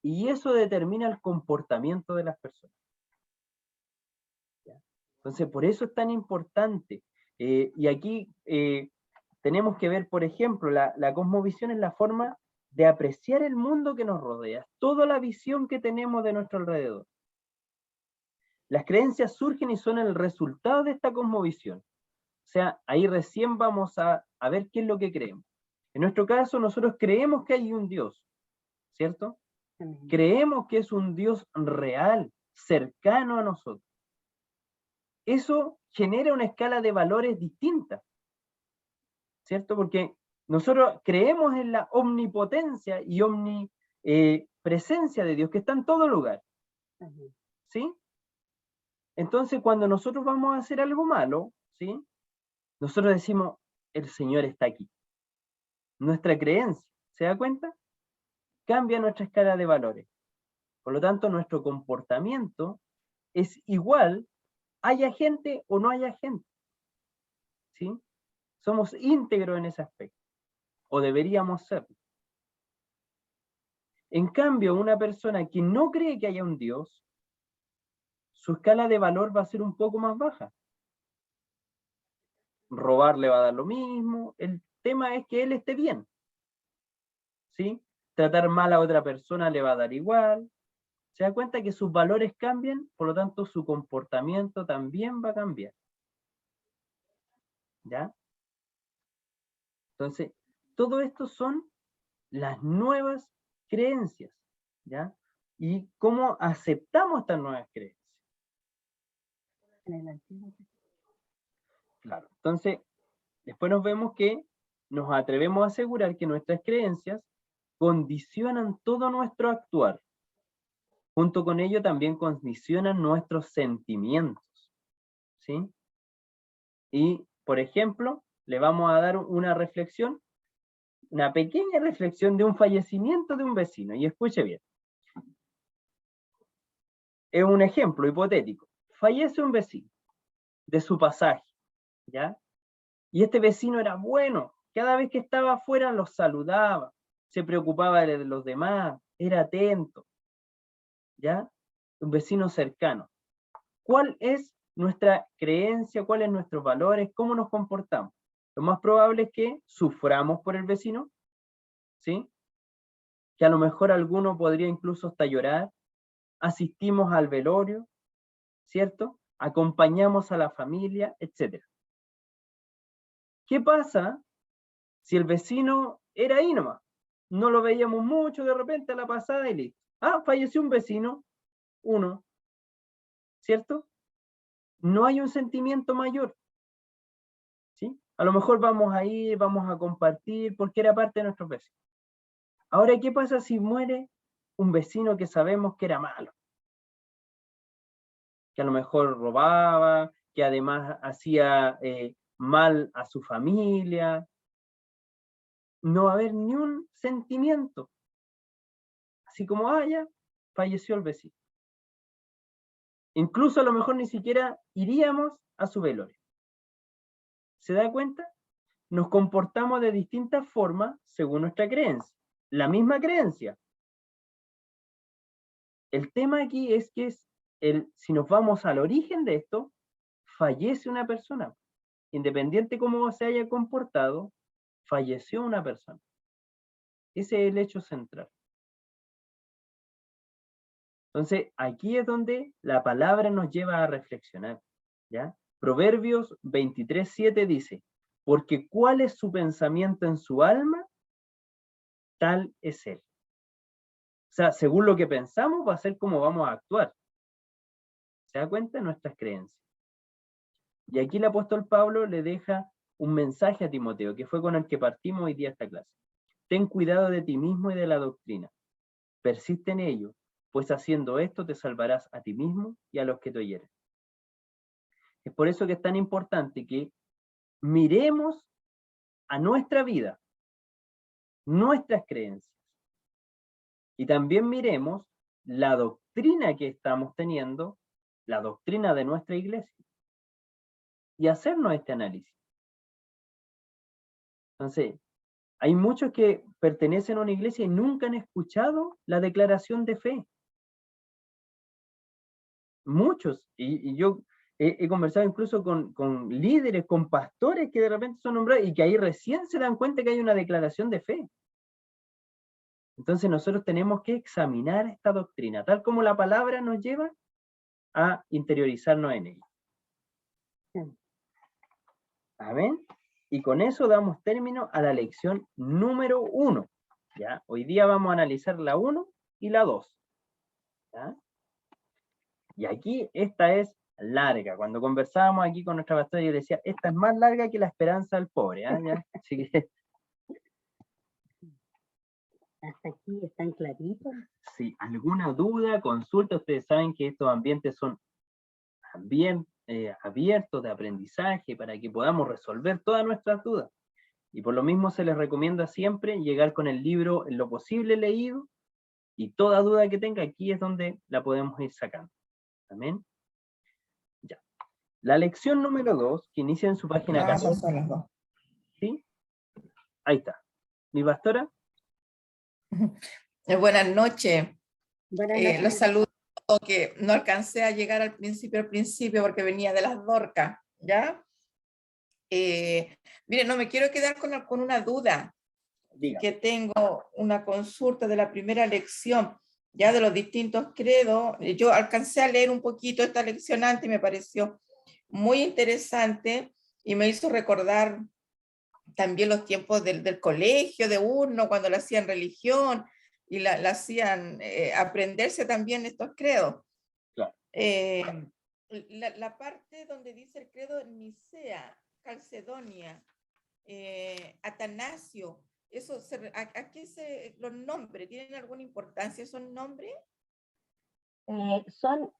Y eso determina el comportamiento de las personas, ¿ya? Entonces, por eso es tan importante. Y aquí tenemos que ver, por ejemplo, la cosmovisión es la forma de apreciar el mundo que nos rodea, toda la visión que tenemos de nuestro alrededor. Las creencias surgen y son el resultado de esta cosmovisión. O sea, ahí recién vamos a ver qué es lo que creemos. En nuestro caso, nosotros creemos que hay un Dios, ¿cierto? Creemos que es un Dios real, cercano a nosotros. Eso genera una escala de valores distinta, ¿cierto? Porque nosotros creemos en la omnipotencia y omnipresencia de Dios, que está en todo lugar, ¿sí? Entonces, cuando nosotros vamos a hacer algo malo, ¿sí? Nosotros decimos, el Señor está aquí. Nuestra creencia, ¿se da cuenta? Cambia nuestra escala de valores. Por lo tanto, nuestro comportamiento es igual, haya gente o no haya gente, ¿sí? Somos íntegros en ese aspecto, o deberíamos ser. En cambio, una persona que no cree que haya un Dios, su escala de valor va a ser un poco más baja. Robar le va a dar lo mismo, el tema es que él esté bien, ¿sí? Tratar mal a otra persona le va a dar igual. Se da cuenta que sus valores cambian, por lo tanto su comportamiento también va a cambiar, ¿ya? Entonces, todo esto son las nuevas creencias, ¿ya? Y cómo aceptamos estas nuevas creencias. Claro, entonces, después nos vemos que nos atrevemos a asegurar que nuestras creencias condicionan todo nuestro actuar. Junto con ello también condicionan nuestros sentimientos, ¿sí? Y, por ejemplo, le vamos a dar una reflexión una pequeña reflexión de un fallecimiento de un vecino, y escuche bien. Es un ejemplo hipotético. Fallece un vecino de su pasaje, ¿ya? Y este vecino era bueno, cada vez que estaba afuera los saludaba, se preocupaba de los demás, era atento, ¿ya? Un vecino cercano. ¿Cuál es nuestra creencia? ¿Cuáles son nuestros valores? ¿Cómo nos comportamos? Lo más probable es que suframos por el vecino, ¿sí? Que a lo mejor alguno podría incluso hasta llorar, asistimos al velorio, ¿cierto? Acompañamos a la familia, etc. ¿Qué pasa si el vecino era ahí nomás? No lo veíamos mucho, de repente a la pasada y listo. Ah, falleció un vecino, uno, ¿cierto? No hay un sentimiento mayor, ¿sí? A lo mejor vamos a ir, vamos a compartir, porque era parte de nuestros vecinos. Ahora, ¿qué pasa si muere un vecino que sabemos que era malo? Que a lo mejor robaba, que además hacía mal a su familia. No va a haber ni un sentimiento. Así como, ah, ya, falleció el vecino. Incluso a lo mejor ni siquiera iríamos a su velorio. ¿Se da cuenta? Nos comportamos de distintas formas según nuestra creencia. La misma creencia. El tema aquí es que si nos vamos al origen de esto, fallece una persona. Independiente cómo se haya comportado, falleció una persona. Ese es el hecho central. Entonces, aquí es donde la palabra nos lleva a reflexionar, ¿ya? Proverbios 23:7 dice, porque cuál es su pensamiento en su alma, tal es él. O sea, según lo que pensamos, va a ser como vamos a actuar. ¿Se da cuenta? Nuestras creencias. Y aquí el apóstol Pablo le deja un mensaje a Timoteo, que fue con el que partimos hoy día esta clase. Ten cuidado de ti mismo y de la doctrina. Persiste en ello, pues haciendo esto te salvarás a ti mismo y a los que te oyeren. Es por eso que es tan importante que miremos a nuestra vida, nuestras creencias, y también miremos la doctrina que estamos teniendo, la doctrina de nuestra iglesia, y hacernos este análisis. Entonces, hay muchos que pertenecen a una iglesia y nunca han escuchado la declaración de fe. Muchos, y yo he conversado incluso con líderes, con pastores que de repente son nombrados y que ahí recién se dan cuenta que hay una declaración de fe. Entonces nosotros tenemos que examinar esta doctrina, tal como la palabra nos lleva a interiorizarnos en ella. Amén. Y con eso damos término a la lección número 1. ¿Ya? Hoy día vamos a analizar la 1 y la 2. ¿Ya? Y aquí esta es larga. Cuando conversábamos aquí con nuestra pastora, yo le decía, esta es más larga que la esperanza del pobre. ¿Ya? Así que... Hasta aquí están claritos. Si alguna duda, consulta, ustedes saben que estos ambientes son bien abiertos de aprendizaje para que podamos resolver todas nuestras dudas. Y por lo mismo se les recomienda siempre llegar con el libro en lo posible leído, y toda duda que tenga, aquí es donde la podemos ir sacando. ¿Amén? Ya. La lección número 2, que inicia en su página 14. Son las 2. ¿Sí? Ahí está. ¿Mi pastora? Buenas noches. Buenas noches. Los saludo, que no alcancé a llegar al principio porque venía de las Dorcas, ¿ya? Mire, no me quiero quedar con una duda. Diga. Que tengo una consulta de la primera lección, ya de los distintos credos. Yo alcancé a leer un poquito esta lección antes y me pareció muy interesante y me hizo recordar también los tiempos del colegio de uno, cuando le hacían religión y la hacían aprenderse también estos credos. Claro. La parte donde dice el credo Nicea, Calcedonia, Atanasio, eso ¿a qué los nombres? ¿Tienen alguna importancia esos nombres? Son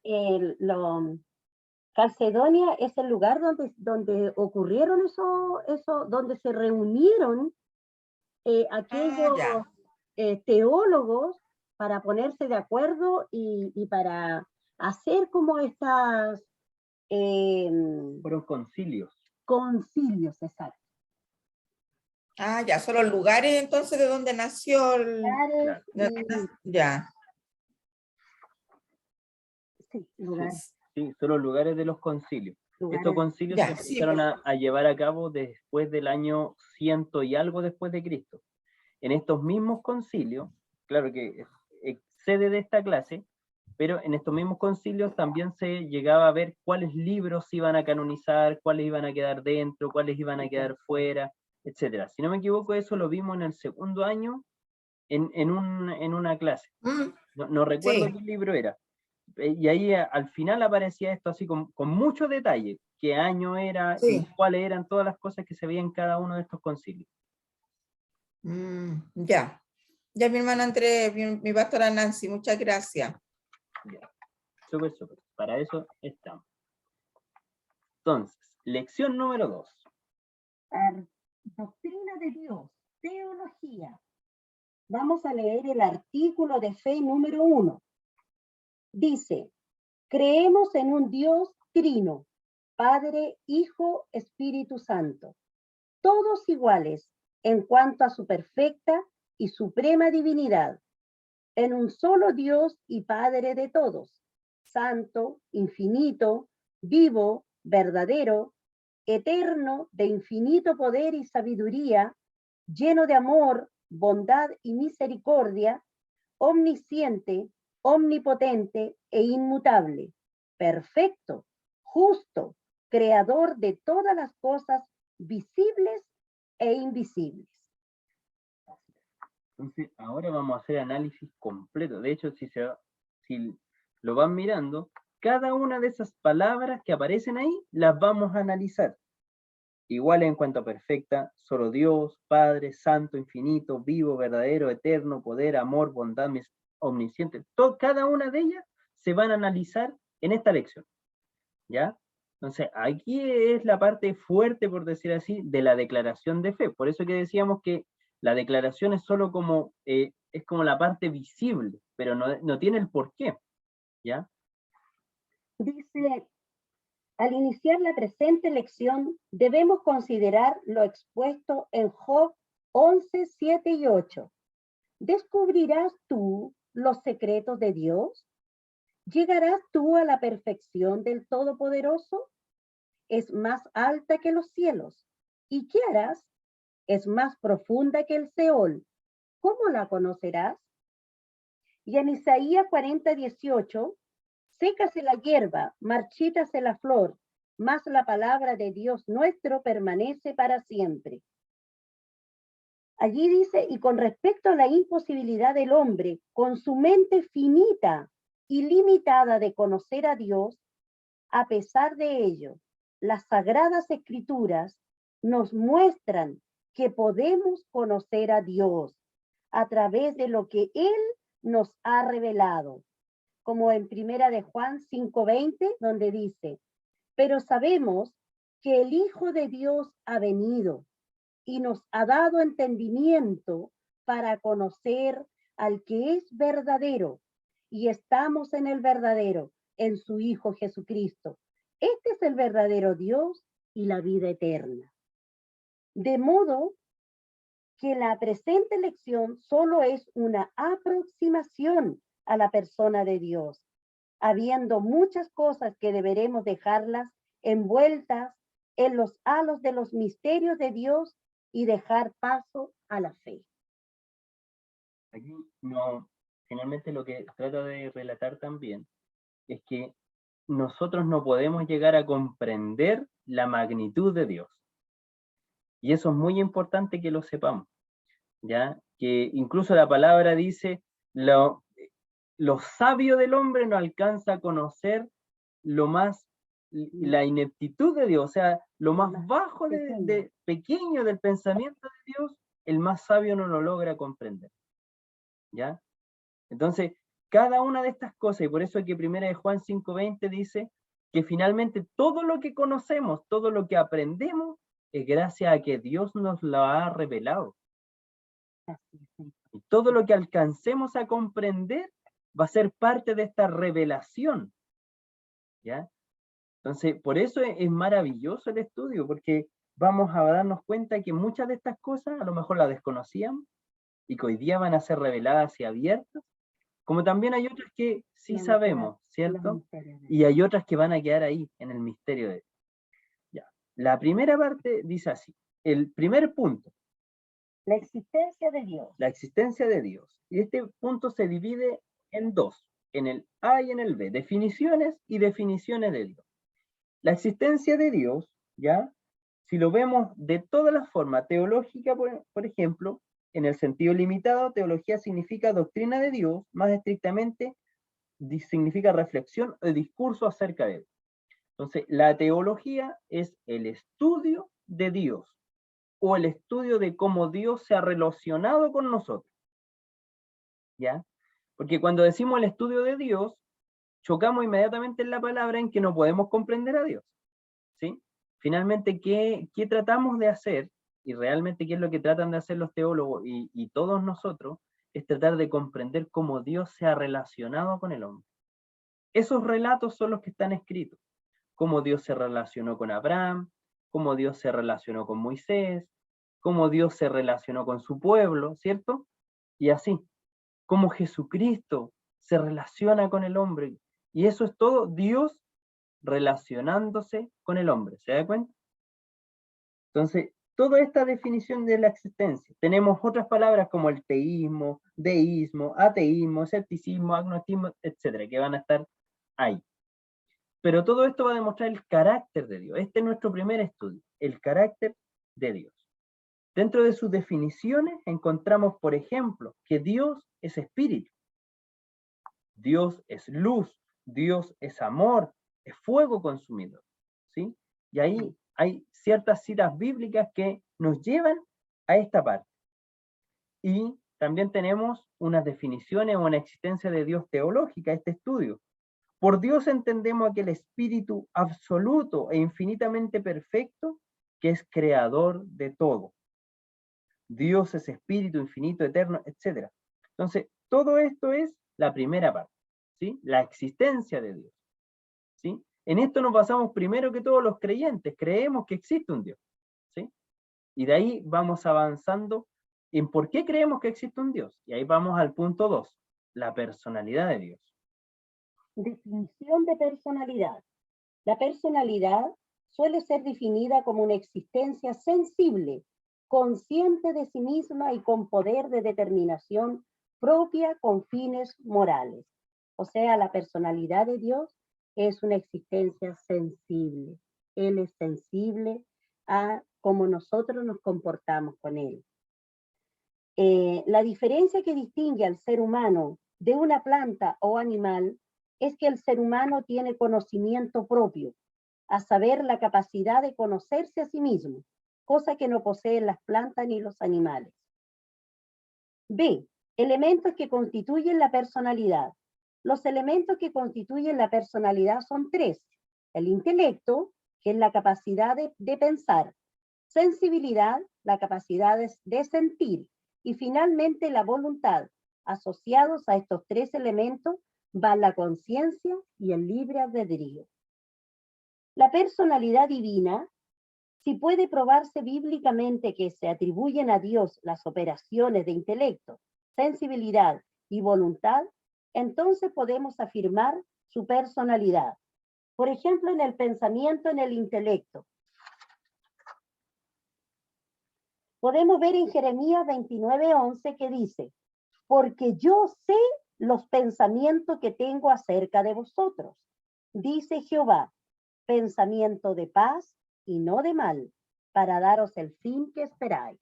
Calcedonia es el lugar donde ocurrieron eso, donde se reunieron aquellos ya. teólogos para ponerse de acuerdo y para hacer como estas Fueron concilios. concilios, exacto. Ah, ya, son los lugares entonces de donde nació el... Lugares Ya. sí, lugares, Sí, son los lugares de los concilios. lugares. Estos concilios Ya, se sí, empezaron pues. a llevar a cabo después del año 100 y algo después de Cristo. En estos mismos concilios, claro que excede de esta clase, pero en estos mismos concilios también se llegaba a ver cuáles libros se iban a canonizar, cuáles iban a quedar dentro, cuáles iban a quedar fuera, etcétera. Si no me equivoco, eso lo vimos en el segundo año en una clase. No recuerdo Sí. qué libro era. Y ahí al final aparecía esto así con mucho detalle, qué año era y Sí. cuáles eran todas las cosas que se veían en cada uno de estos concilios. Ya. Ya, mi hermana Andrés, mi pastora Nancy, muchas gracias. Ya. Súper, súper. Para eso estamos. Entonces, lección número 2. Doctrina de Dios, teología. Vamos a leer el artículo de fe número 1. Dice, creemos en un Dios trino, Padre, Hijo, Espíritu Santo, todos iguales en cuanto a su perfecta y suprema divinidad, en un solo Dios y Padre de todos, santo, infinito, vivo, verdadero, eterno, de infinito poder y sabiduría, lleno de amor, bondad y misericordia, omnisciente, omnipotente e inmutable, perfecto, justo, creador de todas las cosas visibles e invisibles. Entonces, ahora vamos a hacer análisis completo. De hecho, si lo van mirando, cada una de esas palabras que aparecen ahí, las vamos a analizar. Igual en cuanto a perfecta, solo Dios, Padre, Santo, Infinito, Vivo, Verdadero, Eterno, Poder, Amor, Bondad, Omnisciente. Cada una de ellas se van a analizar en esta lección. ¿Ya? Entonces, aquí es la parte fuerte, por decir así, de la declaración de fe. Por eso que decíamos que la declaración es solo como, es como la parte visible, pero no tiene el porqué. ¿Ya? Dice, al iniciar la presente lección, debemos considerar lo expuesto en Job 11, 7 y 8. ¿Descubrirás tú los secretos de Dios? ¿Llegarás tú a la perfección del Todopoderoso? Es más alta que los cielos. ¿Y qué harás? Es más profunda que el Seol. ¿Cómo la conocerás? Y en Isaías 40, 18, sécase la hierba, marchítase la flor, mas la palabra de Dios nuestro permanece para siempre. Allí dice, y con respecto a la imposibilidad del hombre, con su mente finita y limitada de conocer a Dios, a pesar de ello, las sagradas escrituras nos muestran que podemos conocer a Dios a través de lo que Él nos ha revelado, como en Primera de Juan 5:20, donde dice, pero sabemos que el Hijo de Dios ha venido y nos ha dado entendimiento para conocer al que es verdadero, y estamos en el verdadero, en su Hijo Jesucristo. Este es el verdadero Dios y la vida eterna. De modo que la presente lección solo es una aproximación a la persona de Dios, habiendo muchas cosas que deberemos dejarlas envueltas en los halos de los misterios de Dios y dejar paso a la fe. Aquí finalmente lo que trata de relatar también es que nosotros no podemos llegar a comprender la magnitud de Dios. Y eso es muy importante que lo sepamos, ¿ya? Que incluso la palabra dice, lo sabio del hombre no alcanza a conocer la ineptitud de Dios, o sea, lo más bajo pequeño del pensamiento de Dios, el más sabio no lo logra comprender, ¿ya? Entonces, cada una de estas cosas, y por eso es que Primera de Juan 5:20 dice que finalmente todo lo que conocemos, todo lo que aprendemos, es gracias a que Dios nos lo ha revelado. todo lo que alcancemos a comprender va a ser parte de esta revelación, ¿ya? Entonces, por eso es maravilloso el estudio, porque vamos a darnos cuenta que muchas de estas cosas a lo mejor las desconocíamos y que hoy día van a ser reveladas y abiertas, como también hay otras que sí sabemos, ¿cierto? Y hay otras que van a quedar ahí, en el misterio de Dios. Ya. La primera parte dice así, el primer punto. La existencia de Dios. La existencia de Dios. Y este punto se divide en dos, en el A y en el B, definiciones y definiciones de Dios. La existencia de Dios, ¿ya? Si lo vemos de todas las formas, teológica, por ejemplo, en el sentido limitado, teología significa doctrina de Dios, más estrictamente significa reflexión o discurso acerca de Dios. Entonces, la teología es el estudio de Dios, o el estudio de cómo Dios se ha relacionado con nosotros, ¿ya? Porque cuando decimos el estudio de Dios, chocamos inmediatamente en la palabra en que no podemos comprender a Dios, ¿sí? Finalmente, ¿qué tratamos de hacer? Y realmente, ¿qué es lo que tratan de hacer los teólogos y todos nosotros? Es tratar de comprender cómo Dios se ha relacionado con el hombre. Esos relatos son los que están escritos. Cómo Dios se relacionó con Abraham, cómo Dios se relacionó con Moisés, cómo Dios se relacionó con su pueblo, ¿cierto? Y así, cómo Jesucristo se relaciona con el hombre. Y eso es todo Dios relacionándose con el hombre, ¿se da cuenta? Entonces, toda esta definición de la existencia, tenemos otras palabras como el teísmo, deísmo, ateísmo, escepticismo, agnosticismo, etcétera, que van a estar ahí. Pero todo esto va a demostrar el carácter de Dios. Este es nuestro primer estudio, el carácter de Dios. Dentro de sus definiciones encontramos, por ejemplo, que Dios es espíritu, Dios es luz, Dios es amor, es fuego consumidor, ¿sí? Y ahí hay ciertas citas bíblicas que nos llevan a esta parte. Y también tenemos unas definiciones o una existencia de Dios teológica, este estudio. Por Dios entendemos aquel espíritu absoluto e infinitamente perfecto que es creador de todo. Dios es espíritu infinito, eterno, etc. Entonces, todo esto es la primera parte, ¿sí? La existencia de Dios, ¿sí? En esto nos basamos primero que todos los creyentes, creemos que existe un Dios, ¿sí? Y de ahí vamos avanzando en por qué creemos que existe un Dios. Y ahí vamos al punto 2, la personalidad de Dios. Definición de personalidad. La personalidad suele ser definida como una existencia sensible, consciente de sí misma y con poder de determinación propia con fines morales. O sea, la personalidad de Dios es una existencia sensible. Él es sensible a cómo nosotros nos comportamos con Él. La diferencia que distingue al ser humano de una planta o animal es que el ser humano tiene conocimiento propio, a saber, la capacidad de conocerse a sí mismo, cosa que no poseen las plantas ni los animales. B. Elementos que constituyen la personalidad. Los elementos que constituyen la personalidad son tres. El intelecto, que es la capacidad de pensar. Sensibilidad, la capacidad de sentir. Y finalmente la voluntad. Asociados a estos tres elementos van la conciencia y el libre albedrío. La personalidad divina, si puede probarse bíblicamente que se atribuyen a Dios las operaciones de intelecto, sensibilidad y voluntad, entonces podemos afirmar su personalidad. Por ejemplo, en el pensamiento, en el intelecto. Podemos ver en Jeremías 29:11 que dice, porque yo sé los pensamientos que tengo acerca de vosotros, dice Jehová, pensamiento de paz y no de mal, para daros el fin que esperáis.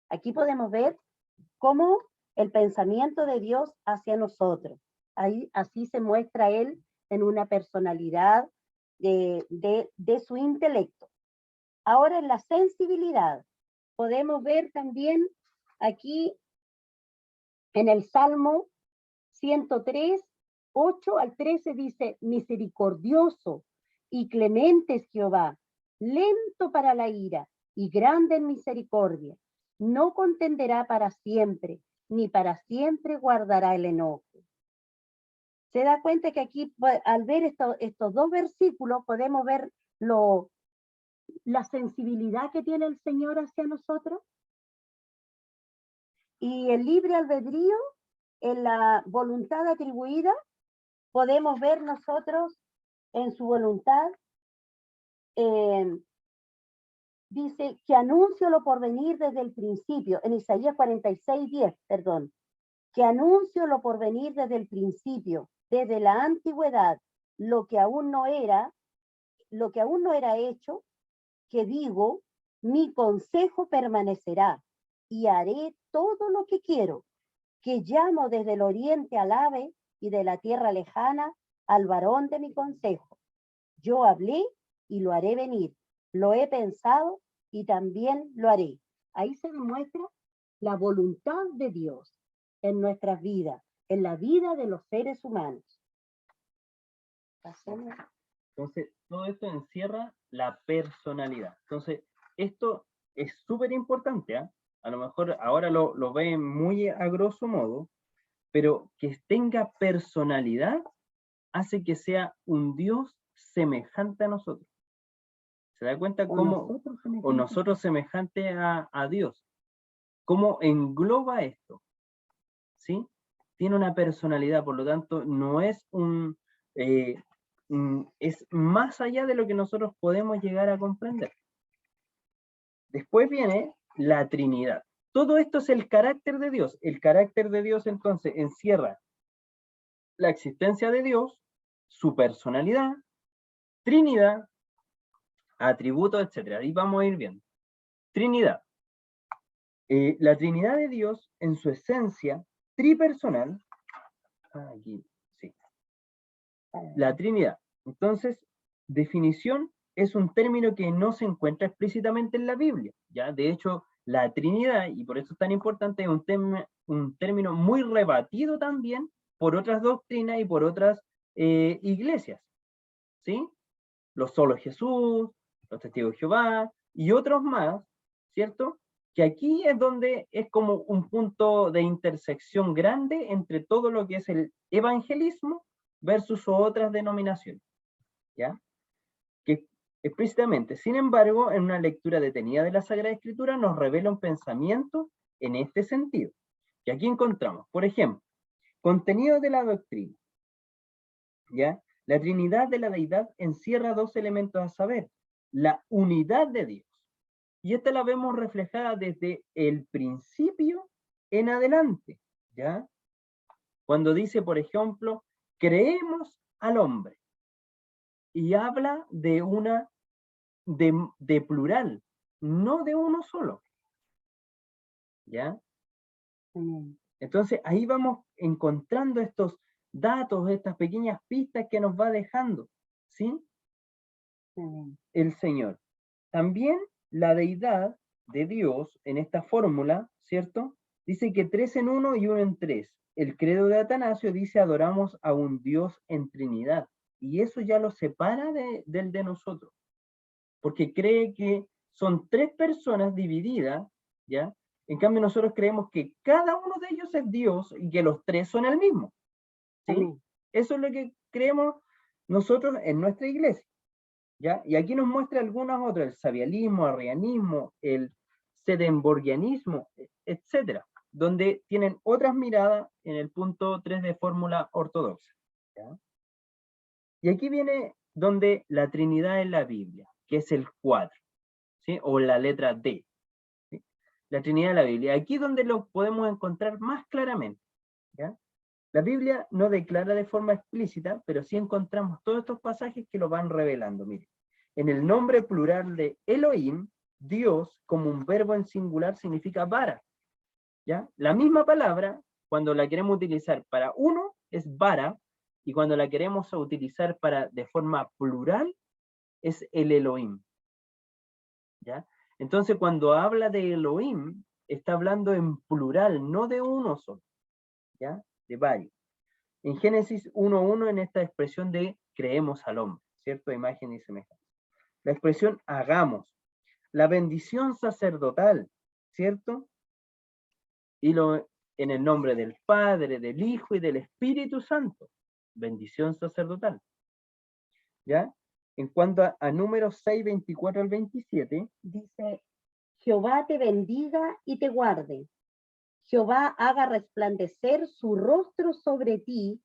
Aquí podemos ver cómo el pensamiento de Dios hacia nosotros. Ahí, así se muestra Él en una personalidad de su intelecto. Ahora, en la sensibilidad, podemos ver también aquí en el Salmo 103, 8 al 13 dice, misericordioso y clemente es Jehová, lento para la ira y grande en misericordia, no contenderá para siempre, ni para siempre guardará el enojo. Se da cuenta que aquí, al ver estos dos versículos, podemos ver la sensibilidad que tiene el Señor hacia nosotros. Y el libre albedrío, en la voluntad atribuida, podemos ver nosotros en su voluntad, dice que anuncio lo por venir desde el principio, en Isaías 46:10, perdón, que anuncio lo por venir desde el principio, desde la antigüedad, lo que aún no era hecho, que digo, mi consejo permanecerá y haré todo lo que quiero, que llamo desde el oriente al ave y de la tierra lejana al varón de mi consejo. Yo hablé y lo haré venir, lo he pensado y también lo haré. Ahí se demuestra la voluntad de Dios en nuestras vidas, en la vida de los seres humanos. Pasemos. Entonces, todo esto encierra la personalidad. Entonces, esto es súper importante, ¿eh? A lo mejor ahora lo ven muy a grosso modo, pero que tenga personalidad hace que sea un Dios semejante a nosotros. ¿Se da cuenta cómo, o nosotros semejante a Dios? ¿Cómo engloba esto? ¿Sí? Tiene una personalidad, por lo tanto, no es es más allá de lo que nosotros podemos llegar a comprender. Después viene la Trinidad. Todo esto es el carácter de Dios. El carácter de Dios entonces encierra la existencia de Dios, su personalidad, Trinidad, atributos, etc. Ahí vamos a ir viendo. Trinidad. La Trinidad de Dios en su esencia tripersonal. Aquí, sí. La Trinidad. Entonces, definición es un término que no se encuentra explícitamente en la Biblia, ¿ya? De hecho, la Trinidad, y por eso es tan importante, es un término muy rebatido también por otras doctrinas y por otras iglesias, ¿sí? Los Solos Jesús, los Testigos de Jehová y otros más, ¿cierto? Que aquí es donde es como un punto de intersección grande entre todo lo que es el evangelismo versus otras denominaciones, ¿ya? Que explícitamente, sin embargo, en una lectura detenida de la Sagrada Escritura nos revela un pensamiento en este sentido. Y aquí encontramos, por ejemplo, contenido de la doctrina, ¿ya? La Trinidad de la Deidad encierra dos elementos a saber, la unidad de Dios, y esta la vemos reflejada desde el principio en adelante, ¿ya? Cuando dice, por ejemplo, creemos al hombre, y habla de de plural, no de uno solo, ¿ya? Entonces ahí vamos encontrando estos datos, estas pequeñas pistas que nos va dejando, ¿sí? El Señor. También la deidad de Dios en esta fórmula, ¿cierto? Dice que 3 en 1 y 1 en 3. El credo de Atanasio dice adoramos a un Dios en Trinidad. Y eso ya lo separa del de nosotros. Porque cree que son 3 personas divididas, ¿ya? En cambio nosotros creemos que cada uno de ellos es Dios y que los 3 son el mismo, ¿sí? Eso es lo que creemos nosotros en nuestra iglesia, ¿ya? Y aquí nos muestra algunas otras, el sabialismo, arrianismo, el swedenborgianismo, etcétera, donde tienen otras miradas en el punto 3 de fórmula ortodoxa, ¿ya? Y aquí viene donde la Trinidad en la Biblia, que es el 4, ¿sí? O la letra D, ¿sí? La Trinidad de la Biblia. Aquí es donde lo podemos encontrar más claramente, ¿ya? La Biblia no declara de forma explícita, pero sí encontramos todos estos pasajes que lo van revelando. Mire, en el nombre plural de Elohim, Dios, como un verbo en singular, significa vara, ¿ya? La misma palabra, cuando la queremos utilizar para uno, es vara, y cuando la queremos utilizar de forma plural, es el Elohim, ¿ya? Entonces, cuando habla de Elohim, está hablando en plural, no de uno solo, ¿ya? De varios. En Génesis 1:1, en esta expresión de creemos al hombre, ¿cierto? Imagen y semejanza. La expresión hagamos, la bendición sacerdotal, ¿cierto? Y en el nombre del Padre, del Hijo y del Espíritu Santo. Bendición sacerdotal. ¿Ya? En cuanto a Números 6, 24 al 27, dice, Jehová te bendiga y te guarde. Jehová haga resplandecer su rostro sobre ti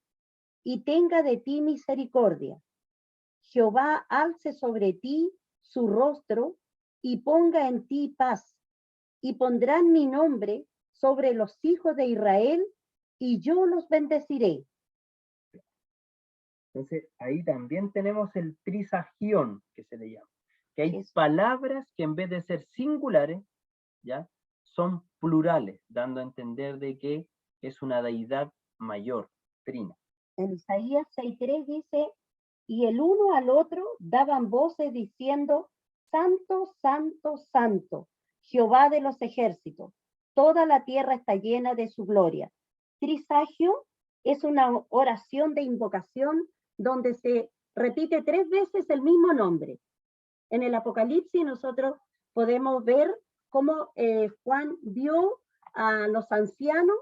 y tenga de ti misericordia. Jehová alce sobre ti su rostro y ponga en ti paz. Y pondrán mi nombre sobre los hijos de Israel y yo los bendeciré. Entonces, ahí también tenemos el trisagión, que se le llama. Que hay palabras que en vez de ser singulares, ¿ya? Son plurales, dando a entender de que es una deidad mayor, trina. En Isaías 6:3 dice, y el uno al otro daban voces diciendo, Santo, Santo, Santo, Jehová de los ejércitos, toda la tierra está llena de su gloria. Trisagio es una oración de invocación donde se repite 3 veces el mismo nombre. En el Apocalipsis nosotros podemos ver cómo Juan vio a los ancianos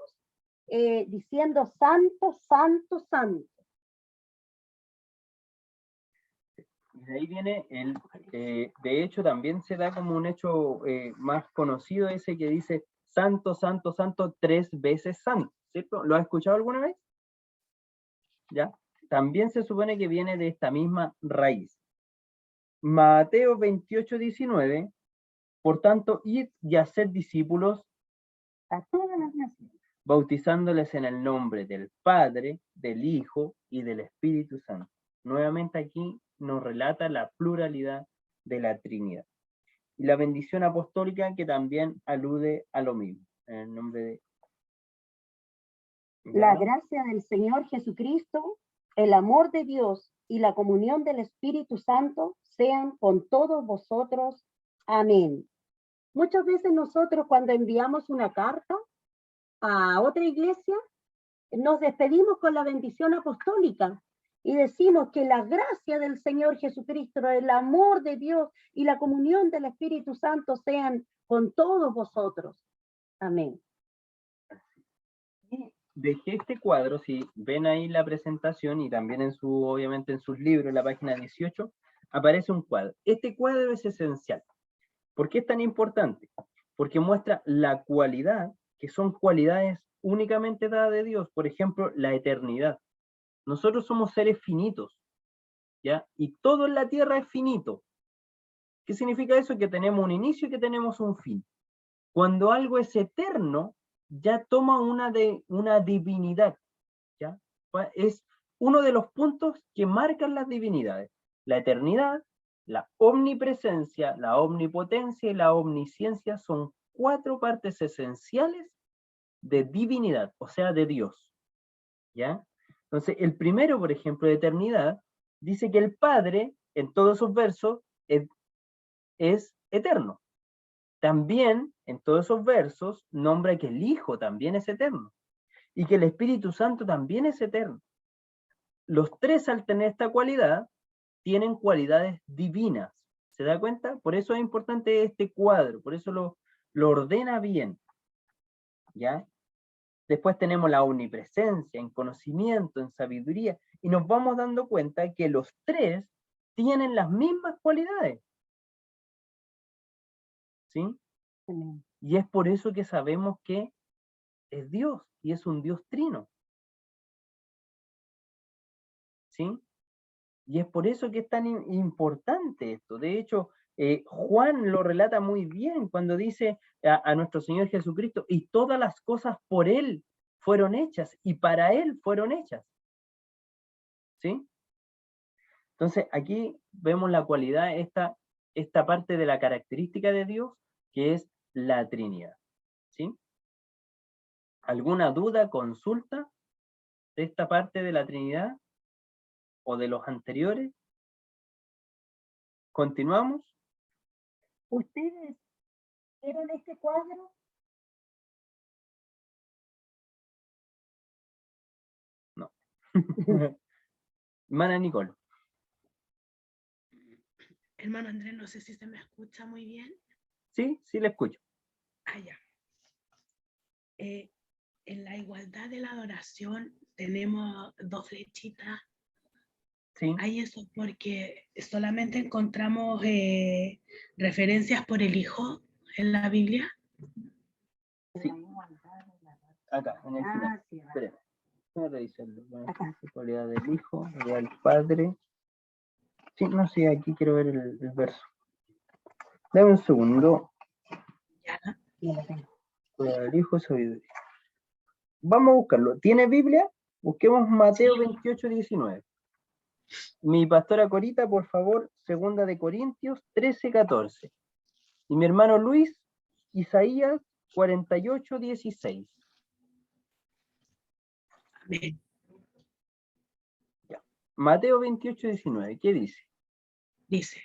diciendo Santo, Santo, Santo. Y de ahí viene de hecho también se da como un hecho más conocido ese que dice Santo, Santo, Santo, 3 veces Santo, ¿cierto? ¿Lo has escuchado alguna vez? ¿Ya? También se supone que viene de esta misma raíz. Mateo 28, 19, por tanto, id y haced discípulos a todas las naciones, bautizándoles en el nombre del Padre, del Hijo y del Espíritu Santo. Nuevamente aquí nos relata la pluralidad de la Trinidad. Y la bendición apostólica que también alude a lo mismo, en el nombre de... La gracia del Señor Jesucristo, el amor de Dios y la comunión del Espíritu Santo sean con todos vosotros. Amén. Muchas veces nosotros cuando enviamos una carta a otra iglesia, nos despedimos con la bendición apostólica y decimos que la gracia del Señor Jesucristo, el amor de Dios y la comunión del Espíritu Santo sean con todos vosotros. Amén. Y dejé este cuadro, si ven ahí la presentación y también obviamente en sus libros, en la página 18, aparece un cuadro. Este cuadro es esencial. ¿Por qué es tan importante? Porque muestra la cualidad, que son cualidades únicamente dadas de Dios. Por ejemplo, la eternidad. Nosotros somos seres finitos, ¿ya? Y todo en la tierra es finito. ¿Qué significa eso? Que tenemos un inicio y que tenemos un fin. Cuando algo es eterno, ya toma una divinidad, ¿ya? Es uno de los puntos que marcan las divinidades. La eternidad, la omnipresencia, la omnipotencia y la omnisciencia son 4 partes esenciales de divinidad, o sea, de Dios, ¿ya? Entonces, el primero, por ejemplo, de eternidad, dice que el Padre, en todos sus versos, es eterno. También, en todos esos versos, nombra que el Hijo también es eterno, y que el Espíritu Santo también es eterno. Los 3, al tener esta cualidad, tienen cualidades divinas. ¿Se da cuenta? Por eso es importante este cuadro, por eso lo ordena bien. ¿Ya? Después tenemos la omnipresencia, en conocimiento, en sabiduría, y nos vamos dando cuenta que los 3 tienen las mismas cualidades. ¿Sí? Y es por eso que sabemos que es Dios, y es un Dios trino. ¿Sí? Y es por eso que es tan importante esto. De hecho, Juan lo relata muy bien cuando dice a nuestro Señor Jesucristo, y todas las cosas por Él fueron hechas, y para Él fueron hechas. ¿Sí? Entonces, aquí vemos la cualidad, esta parte de la característica de Dios, que es la Trinidad. ¿Sí? ¿Alguna duda, consulta de esta parte de la Trinidad o de los anteriores? ¿Continuamos? ¿Ustedes vieron este cuadro? No. Hermana Nicole. Hermano Andrés, no sé si se me escucha muy bien. Sí, sí le escucho. Ah, ya. en la igualdad de la adoración tenemos 2 flechitas. Sí. Hay eso porque solamente encontramos referencias por el Hijo en la Biblia. Sí. Acá, en el final. Espera. Voy a revisarlo. Acá. La cualidad del Hijo, del Padre. Sí, no sé, aquí quiero ver el verso. Dame un segundo. Ya. Cualidad del Hijo, sabiduría. Vamos a buscarlo. ¿Tiene Biblia? Busquemos Mateo 28, 19. Mi pastora Corita, por favor, 2 de Corintios 13, 14. Y mi hermano Luis, Isaías 48, 16. Amén. Ya. Mateo 28, 19. ¿Qué dice? Dice,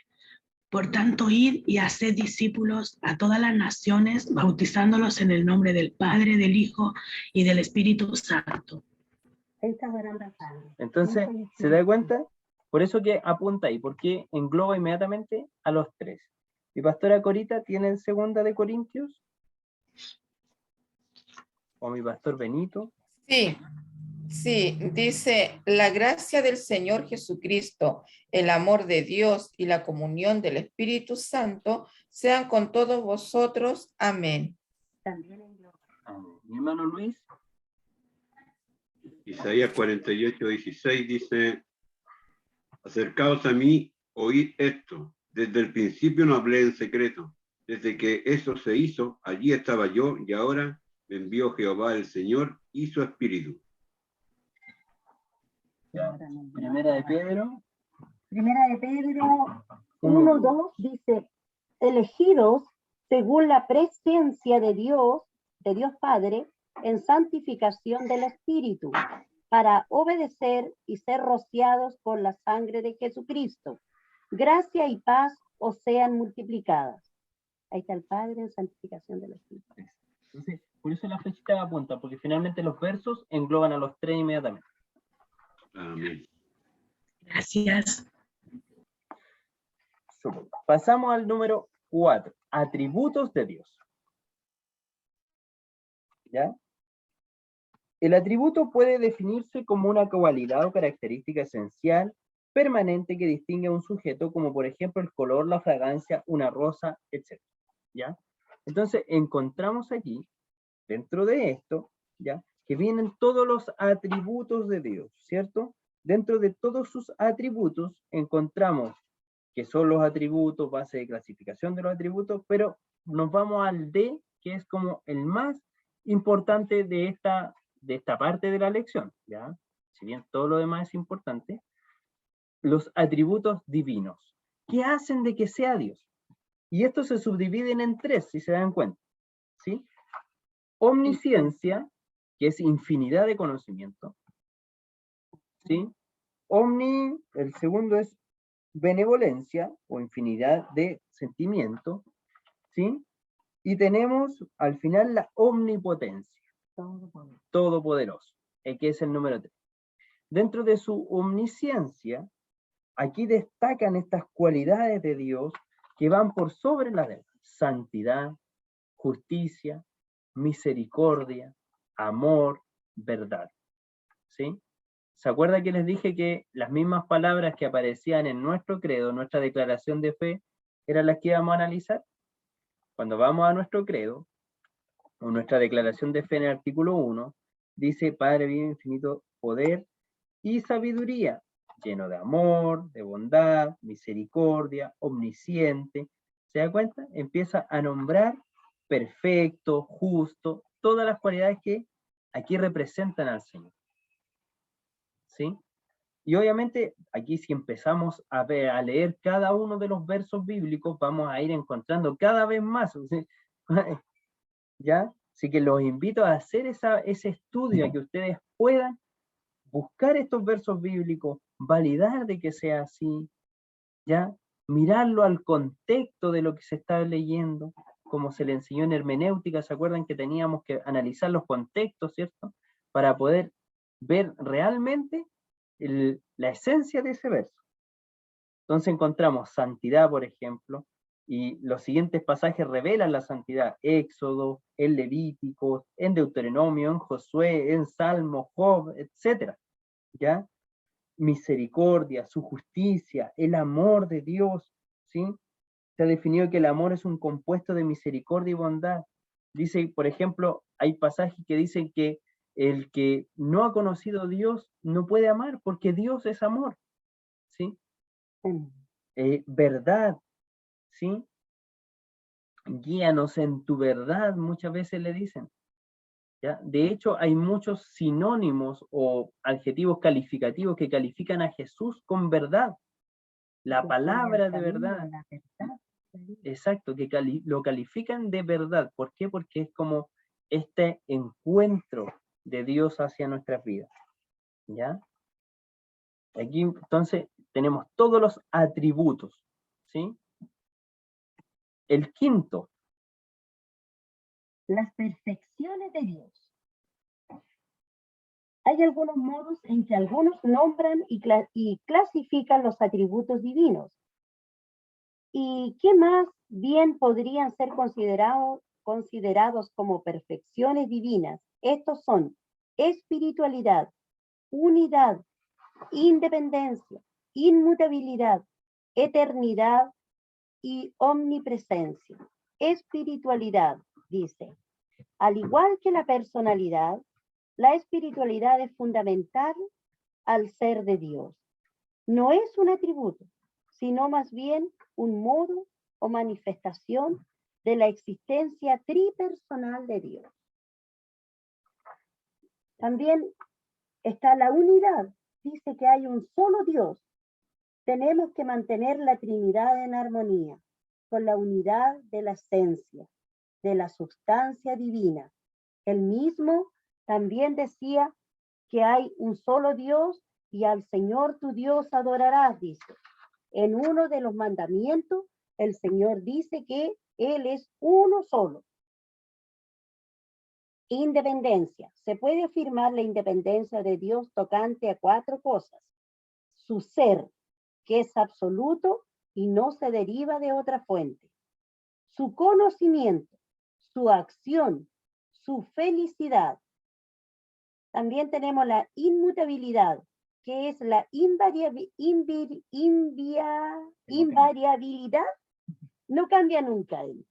por tanto, id y haced discípulos a todas las naciones, bautizándolos en el nombre del Padre, del Hijo y del Espíritu Santo. Entonces, ¿se da cuenta? Por eso que apunta ahí, porque engloba inmediatamente a los 3. Mi pastora Corita tiene en 2 de Corintios, o mi pastor Benito. Sí, sí, dice, la gracia del Señor Jesucristo, el amor de Dios y la comunión del Espíritu Santo sean con todos vosotros. Amén. Mi hermano Luis. Isaías 48, 16 dice, acercaos a mí, oíd esto. Desde el principio no hablé en secreto. Desde que eso se hizo, allí estaba yo, y ahora me envió Jehová el Señor y su Espíritu. Ya. Primera de Pedro. Primera de Pedro 1:2 dice, elegidos según la presencia de Dios Padre, en santificación del Espíritu, para obedecer y ser rociados con la sangre de Jesucristo. Gracia y paz os sean multiplicadas. Ahí está el Padre en santificación del Espíritu. Entonces, por eso la flechita apunta, porque finalmente los versos engloban a los 3 inmediatamente. Amén. Gracias. Pasamos al número 4, atributos de Dios. ¿Ya? El atributo puede definirse como una cualidad o característica esencial, permanente, que distingue a un sujeto, como por ejemplo el color, la fragancia, una rosa, etc. ¿Ya? Entonces encontramos aquí, dentro de esto, ¿ya?, que vienen todos los atributos de Dios, ¿cierto? Dentro de todos sus atributos encontramos que son los atributos, base de clasificación de los atributos, pero nos vamos al D, que es como el más importante de esta parte de la lección, ¿ya? Si bien todo lo demás es importante, los atributos divinos. ¿Qué hacen de que sea Dios? Y estos se subdividen en 3, si se dan cuenta, ¿sí? Omnisciencia, que es infinidad de conocimiento, ¿sí? El segundo es benevolencia, o infinidad de sentimiento, ¿sí? Y tenemos al final la omnipotencia, todopoderoso, que es el número 3. Dentro de su omnisciencia, aquí destacan estas cualidades de Dios que van por sobre las demás: santidad, justicia, misericordia, amor, verdad. ¿Sí? ¿Se acuerda que les dije que las mismas palabras que aparecían en nuestro credo, nuestra declaración de fe, eran las que íbamos a analizar? Cuando vamos a nuestro credo, o nuestra declaración de fe en el artículo 1, dice: Padre bien infinito, poder y sabiduría, lleno de amor, de bondad, misericordia, omnisciente. ¿Se da cuenta? Empieza a nombrar perfecto, justo, todas las cualidades que aquí representan al Señor. ¿Sí? Y obviamente aquí, si empezamos a leer cada uno de los versos bíblicos, vamos a ir encontrando cada vez más, ¿sí? ¿Ya? Así que los invito a hacer ese estudio, a que ustedes puedan buscar estos versos bíblicos, validar de que sea así, ¿ya? Mirarlo al contexto de lo que se está leyendo, como se le enseñó en hermenéutica. ¿Se acuerdan que teníamos que analizar los contextos, cierto?, para poder ver realmente la esencia de ese verso. Entonces encontramos santidad, por ejemplo, Y los siguientes pasajes revelan la santidad: Éxodo, en Levítico, en Deuteronomio, en Josué, en Salmo, Job, etc. ¿Ya? Misericordia, su justicia, el amor de Dios, ¿sí? Se ha definido que el amor es un compuesto de misericordia y bondad. Dice, por ejemplo, hay pasajes que dicen que el que no ha conocido a Dios no puede amar, porque Dios es amor, ¿sí? Verdad, ¿sí? Guíanos en tu verdad, muchas veces le dicen, ¿ya? De hecho, hay muchos sinónimos o adjetivos calificativos que califican a Jesús con verdad. La palabra de verdad. Exacto, que lo califican de verdad. ¿Por qué? Porque es como este encuentro de Dios hacia nuestras vidas. ¿Ya? Aquí entonces tenemos todos los atributos, ¿sí? El quinto. Las perfecciones de Dios. Hay algunos modos en que algunos nombran y clasifican los atributos divinos. ¿Y qué más bien podrían ser considerados como perfecciones divinas? Estos son espiritualidad, unidad, independencia, inmutabilidad, eternidad y omnipresencia. Espiritualidad, dice, al igual que la personalidad, la espiritualidad es fundamental al ser de Dios. No es un atributo, sino más bien un modo o manifestación de la existencia tripersonal de Dios. También está la unidad. Dice que hay un solo Dios. Tenemos que mantener la Trinidad en armonía, con la unidad de la esencia, de la sustancia divina. Él mismo también decía que hay un solo Dios y al Señor tu Dios adorarás, dice. En uno de los mandamientos, el Señor dice que Él es uno solo. Independencia. Se puede afirmar la independencia de Dios tocante a 4 cosas. Su ser, que es absoluto y no se deriva de otra fuente. Su conocimiento, su acción, su felicidad. También tenemos la inmutabilidad, que es la invariabilidad. No cambia nunca él.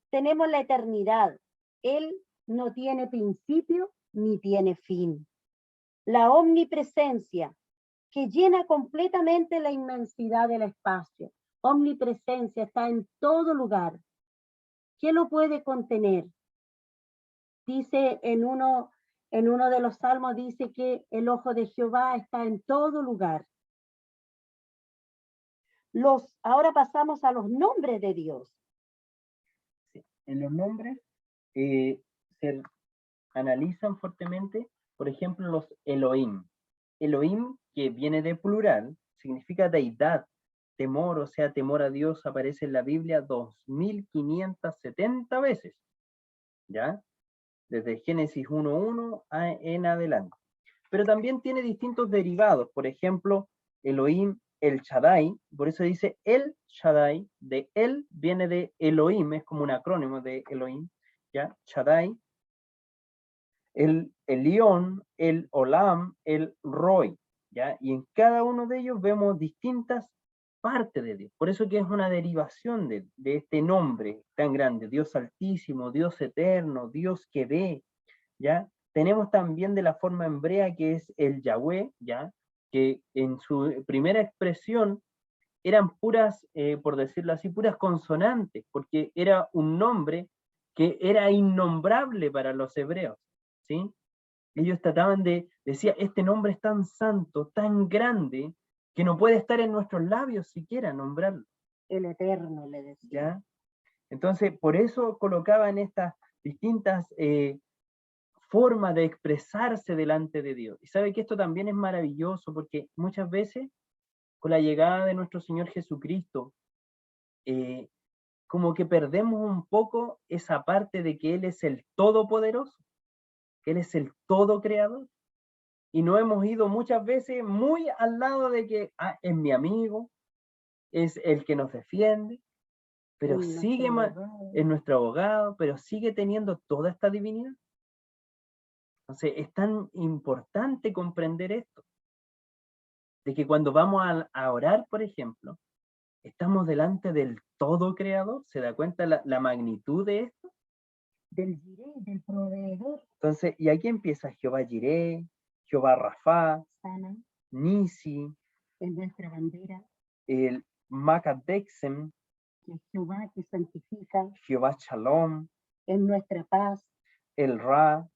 Tenemos la eternidad. Él no tiene principio ni tiene fin. La omnipresencia, que llena completamente la inmensidad del espacio. Omnipresencia, está en todo lugar. ¿Qué lo puede contener? Dice en uno de los salmos, dice que el ojo de Jehová está en todo lugar. Ahora pasamos a los nombres de Dios. Sí. En los nombres se analizan fuertemente, por ejemplo, los Elohim. Elohim, que viene de plural, significa deidad, temor, o sea, temor a Dios, aparece en la Biblia 2570 veces, ¿ya? Desde Génesis 1:1 en adelante. Pero también tiene distintos derivados, por ejemplo, Elohim, el Shaddai, por eso dice el Shaddai, de él viene de Elohim, es como un acrónimo de Elohim, ¿ya? Shaddai, el Elión, el Olam, el Roy, ¿ya? Y en cada uno de ellos vemos distintas partes de Dios. Por eso que es una derivación de este nombre tan grande, Dios altísimo, Dios eterno, Dios que ve, ¿ya? Tenemos también de la forma hebrea que es el Yahweh, ¿ya? Que en su primera expresión eran puras, por decirlo así, puras consonantes, porque era un nombre que era innombrable para los hebreos, ¿sí? Ellos trataban decía, este nombre es tan santo, tan grande, que no puede estar en nuestros labios siquiera nombrarlo. El Eterno, le decía. ¿Ya? Entonces, por eso colocaban estas distintas formas de expresarse delante de Dios. Y sabe que esto también es maravilloso, porque muchas veces, con la llegada de nuestro Señor Jesucristo, como que perdemos un poco esa parte de que Él es el Todopoderoso, que Él es el Todo Creador, y no hemos ido muchas veces muy al lado de que es mi amigo, es el que nos defiende, pero Es sigue, nuestro abogado. es nuestro abogado, pero sigue teniendo toda esta divinidad. Entonces, es tan importante comprender esto, de que cuando vamos a orar, por ejemplo, estamos delante del todo creador. ¿Se da cuenta la magnitud de esto? Del Jireh, del proveedor. Entonces, y aquí empieza Jehová Jireh, Jehová Rafá, Sana, Nisi, es nuestra bandera. el Makadexem, Que Jehová que santifica, Jehová Shalom, es nuestra paz, el Ra,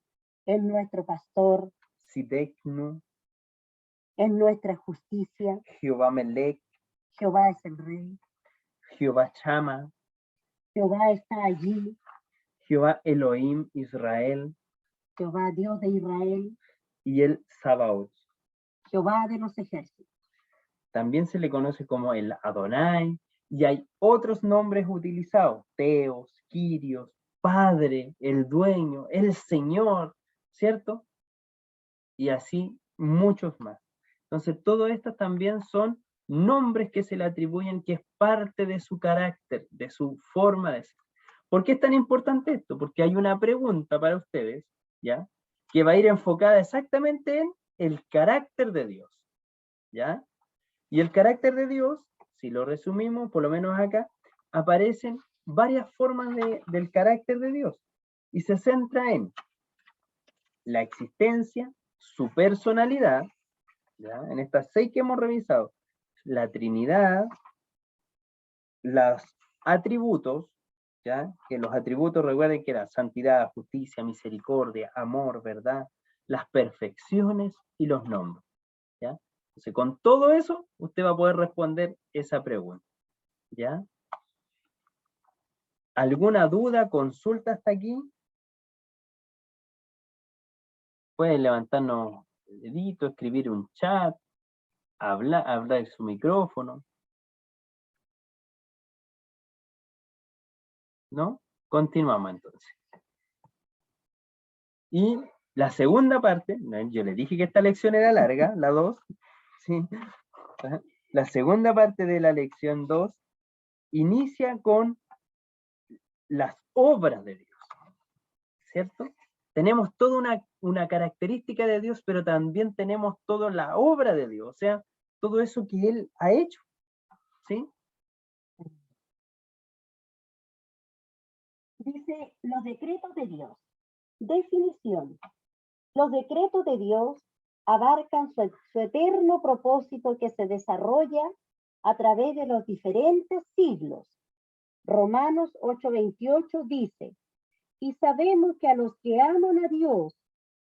es nuestro pastor, Sideknu, es nuestra justicia. Jehová Melech, Jehová es el rey. Jehová Chama, Jehová está allí. Jehová Elohim Israel Jehová Dios de Israel. y el Sabaoth. Jehová de los ejércitos. También se le conoce como el Adonai, y hay otros nombres utilizados: Teos, Kyrios, Padre, el Dueño, el Señor, ¿cierto? Y así muchos más. Entonces, todo esto también son nombres que se le atribuyen, que es parte de su carácter, de su forma de ser. ¿Por qué es tan importante esto? Porque hay una pregunta para ustedes, ¿ya? Que va a ir enfocada exactamente en el carácter de Dios, ¿ya? Y el carácter de Dios, si lo resumimos, por lo menos acá, aparecen varias formas del carácter de Dios. Y se centra en la existencia, su personalidad, ¿ya? En estas 6 que hemos revisado: la Trinidad, los atributos, ¿ya? Que los atributos, recuerden que eran santidad, justicia, misericordia, amor, verdad, las perfecciones y los nombres, ¿ya? Entonces, con todo eso, usted va a poder responder esa pregunta, ¿ya? ¿Alguna duda, consulta hasta aquí? Pueden levantarnos el dedito, escribir un chat, hablar en su micrófono. ¿No? Continuamos entonces. Y la segunda parte, yo les dije que esta lección era larga, la 2, ¿sí? La segunda parte de la lección 2 inicia con las obras de Dios, ¿cierto? Tenemos toda una característica de Dios, pero también tenemos toda la obra de Dios, o sea, todo eso que Él ha hecho, ¿sí? Dice los decretos de Dios. Definición. Los decretos de Dios abarcan su eterno propósito que se desarrolla a través de los diferentes siglos. Romanos 8:28 dice: y sabemos que a los que aman a Dios,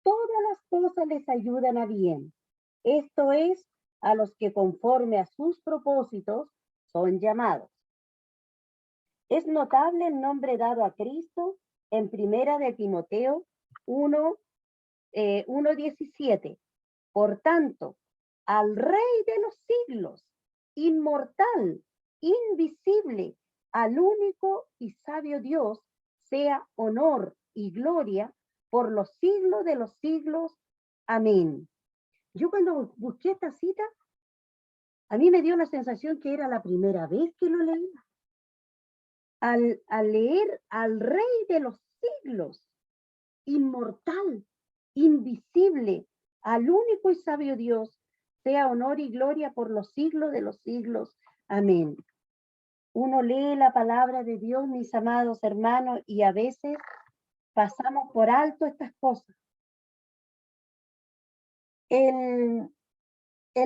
todas las cosas les ayudan a bien. Esto es, a los que conforme a sus propósitos son llamados. Es notable el nombre dado a Cristo en 1 de Timoteo 1:17. Por tanto, al Rey de los siglos, inmortal, invisible, al único y sabio Dios, sea honor y gloria por los siglos de los siglos. Amén. Yo cuando busqué esta cita, a mí me dio la sensación que era la primera vez que lo leía. Al leer al Rey de los siglos, inmortal, invisible, al único y sabio Dios, sea honor y gloria por los siglos de los siglos. Amén. Uno lee la palabra de Dios, mis amados hermanos, y a veces pasamos por alto estas cosas. El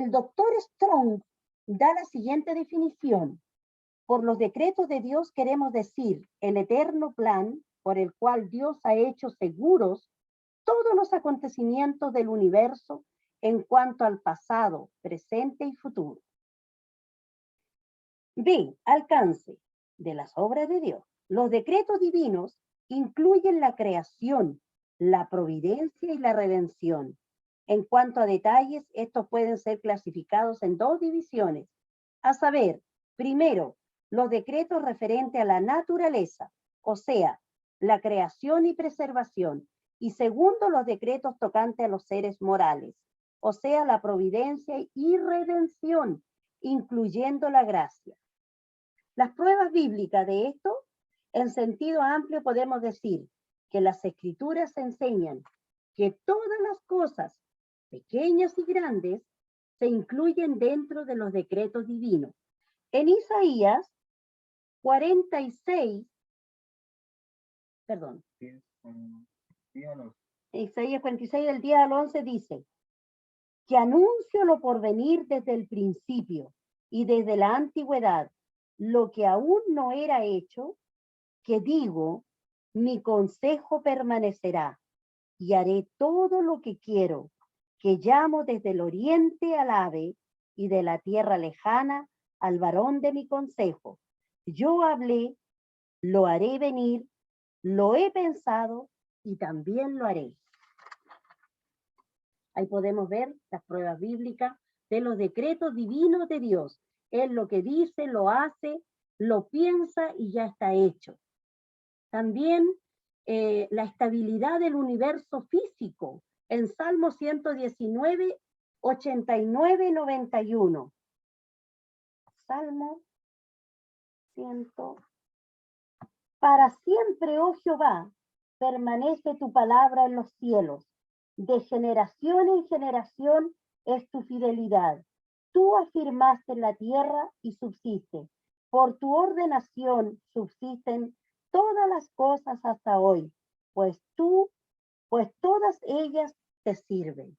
doctor Strong da la siguiente definición. Por los decretos de Dios queremos decir el eterno plan por el cual Dios ha hecho seguros todos los acontecimientos del universo en cuanto al pasado, presente y futuro. B. Alcance de las obras de Dios. Los decretos divinos incluyen la creación, la providencia y la redención. En cuanto a detalles, estos pueden ser clasificados en 2 divisiones, a saber, primero, los decretos referentes a la naturaleza, o sea, la creación y preservación, y segundo, los decretos tocantes a los seres morales, o sea, la providencia y redención, incluyendo la gracia. Las pruebas bíblicas de esto, en sentido amplio podemos decir que las escrituras enseñan que todas las cosas, pequeñas y grandes, se incluyen dentro de los decretos divinos. En Isaías 46, perdón, Isaías 46 del 10 al 11 dice, que anuncio lo por venir desde el principio y desde la antigüedad, lo que aún no era hecho, que digo, mi consejo permanecerá y haré todo lo que quiero, que llamo desde el oriente al ave y de la tierra lejana al varón de mi consejo. Yo hablé, lo haré venir, lo he pensado y también lo haré. Ahí podemos ver las pruebas bíblicas de los decretos divinos de Dios. Él lo que dice, lo hace, lo piensa y ya está hecho. También la estabilidad del universo físico. En Salmo 119, 89, 91. Salmo 100. Para siempre, oh Jehová, permanece tu palabra en los cielos. De generación en generación es tu fidelidad. Tú afirmaste la tierra y subsiste. Por tu ordenación subsisten todas las cosas hasta hoy, pues todas ellas te sirven.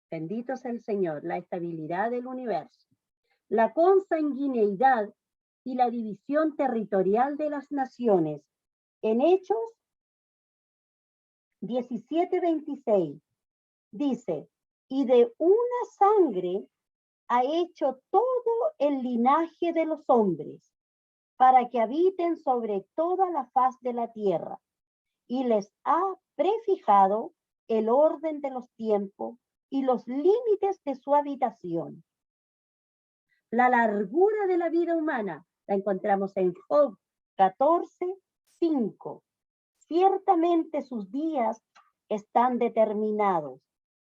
Bendito sea el Señor, la estabilidad del universo, la consanguineidad y la división territorial de las naciones. En Hechos 17:26 dice, y de una sangre ha hecho todo el linaje de los hombres, para que habiten sobre toda la faz de la tierra, y les ha prefijado el orden de los tiempos y los límites de su habitación. La largura de la vida humana la encontramos en Job 14:5. Ciertamente sus días están determinados,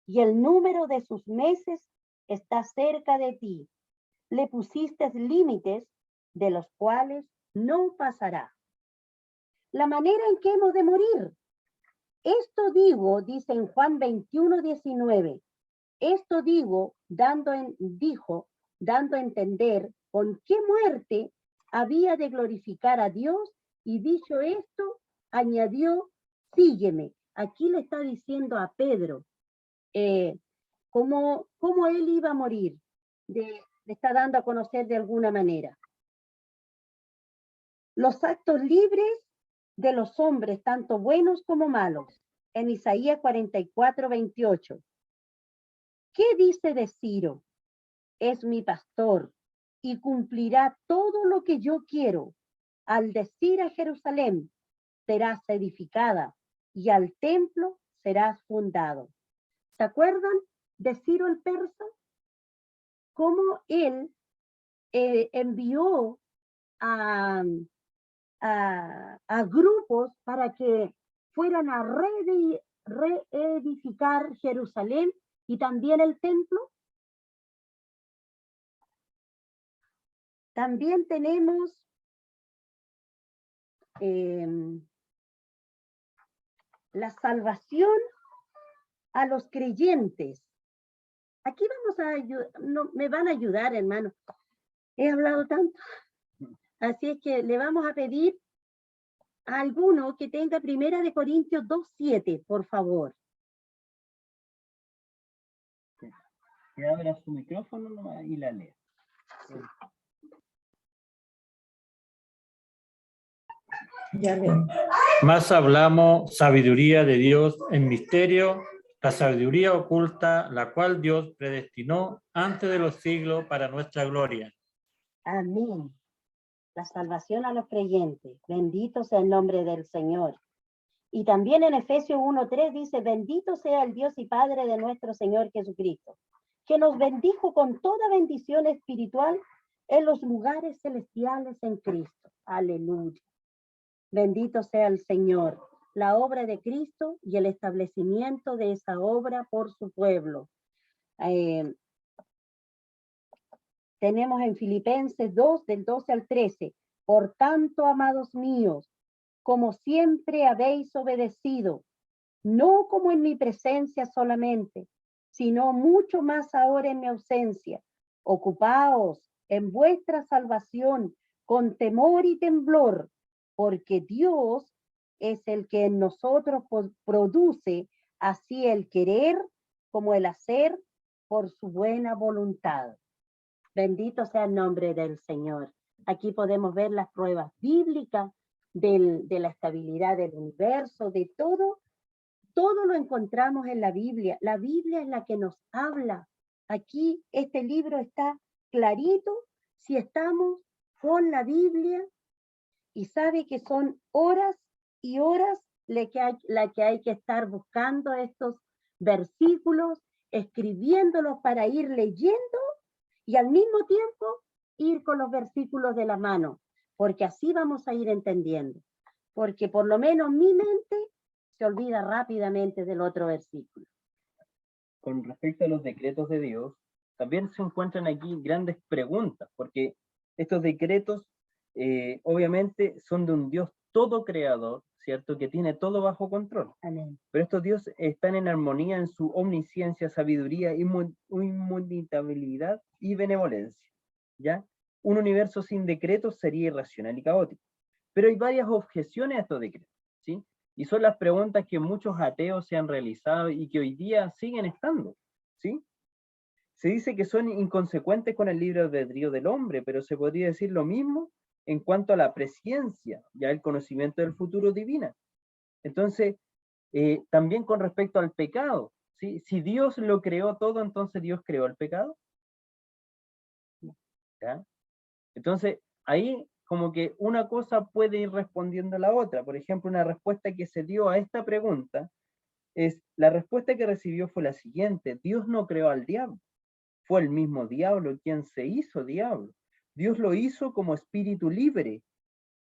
y el número de sus meses está cerca de ti. Le pusiste límites de los cuales no pasará. La manera en que hemos de morir. Esto digo, dice en Juan 21:19, esto dijo, dando a entender con qué muerte había de glorificar a Dios, y dicho esto, añadió, sígueme. Aquí le está diciendo a Pedro cómo él iba a morir. Le está dando a conocer de alguna manera. Los actos libres de los hombres, tanto buenos como malos. En Isaías 44:28. ¿Qué dice de Ciro? Es mi pastor y cumplirá todo lo que yo quiero. Al decir a Jerusalén, serás edificada, y al templo serás fundado. ¿Se acuerdan de Ciro el persa? Cómo él envió a grupos para que fueran a reedificar Jerusalén y también el templo. También tenemos la salvación a los creyentes. Aquí vamos a ayudar, no, me van a ayudar, hermano. He hablado tanto. Así es que le vamos a pedir a alguno que tenga 1 Corintios 2:7, por favor. Que abra su micrófono y la lea. Ya leo. Más hablamos sabiduría de Dios en misterio, la sabiduría oculta, la cual Dios predestinó antes de los siglos para nuestra gloria. Amén. La salvación a los creyentes. Bendito sea el nombre del Señor. Y también en Efesios 1:3 dice, bendito sea el Dios y Padre de nuestro Señor Jesucristo, que nos bendijo con toda bendición espiritual en los lugares celestiales en Cristo. Aleluya. Bendito sea el Señor. La obra de Cristo y el establecimiento de esa obra por su pueblo. Tenemos en Filipenses 2, del 12 al 13. Por tanto, amados míos, como siempre habéis obedecido, no como en mi presencia solamente, sino mucho más ahora en mi ausencia, ocupaos en vuestra salvación con temor y temblor, porque Dios es el que en nosotros produce así el querer como el hacer por su buena voluntad. Bendito sea el nombre del Señor. Aquí podemos ver las pruebas bíblicas de la estabilidad del universo, de todo. Todo lo encontramos en la Biblia. La Biblia es la que nos habla. Aquí este libro está clarito si estamos con la Biblia y sabe que son horas y horas la que hay que estar buscando estos versículos, escribiéndolos para ir leyendo y al mismo tiempo ir con los versículos de la mano, porque así vamos a ir entendiendo. Porque por lo menos mi mente se olvida rápidamente del otro versículo. Con respecto a los decretos de Dios, también se encuentran aquí grandes preguntas, porque estos decretos obviamente son de un Dios todo creador, ¿cierto? Que tiene todo bajo control. Amén. Pero estos dioses están en armonía en su omnisciencia, sabiduría, inmutabilidad y benevolencia, ¿ya? Un universo sin decretos sería irracional y caótico. Pero hay varias objeciones a estos decretos, ¿sí? Y son las preguntas que muchos ateos se han realizado y que hoy día siguen estando, ¿sí? Se dice que son inconsecuentes con el libre albedrío del hombre, pero se podría decir lo mismo en cuanto a la presciencia, ya el conocimiento del futuro divina. Entonces, también con respecto al pecado, ¿sí? Si Dios lo creó todo, entonces Dios creó el pecado. ¿Ya? Entonces, ahí como que una cosa puede ir respondiendo a la otra. Por ejemplo, una respuesta que se dio a esta pregunta es, la respuesta que recibió fue la siguiente: Dios no creó al diablo, fue el mismo diablo quien se hizo diablo. Dios lo hizo como espíritu libre,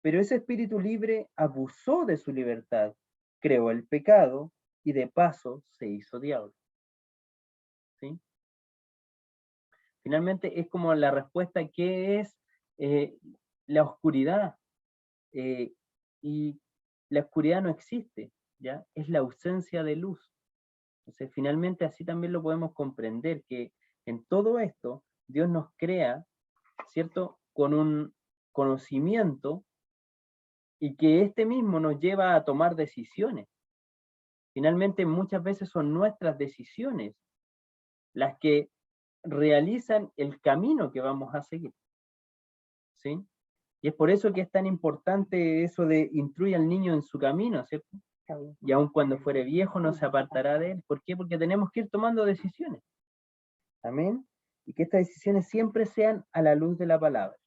pero ese espíritu libre abusó de su libertad, creó el pecado y de paso se hizo diablo. ¿Sí? Finalmente es como la respuesta que es la oscuridad. Y la oscuridad no existe, ¿ya? Es la ausencia de luz. Entonces, finalmente así también lo podemos comprender, que en todo esto Dios nos crea, ¿cierto?, con un conocimiento y que este mismo nos lleva a tomar decisiones. Finalmente, muchas veces son nuestras decisiones las que realizan el camino que vamos a seguir, ¿sí? Y es por eso que es tan importante eso de instruir al niño en su camino, ¿cierto? Y aun cuando fuere viejo no se apartará de él. ¿Por qué? Porque tenemos que ir tomando decisiones. Amén. Y que estas decisiones siempre sean a la luz de la palabra.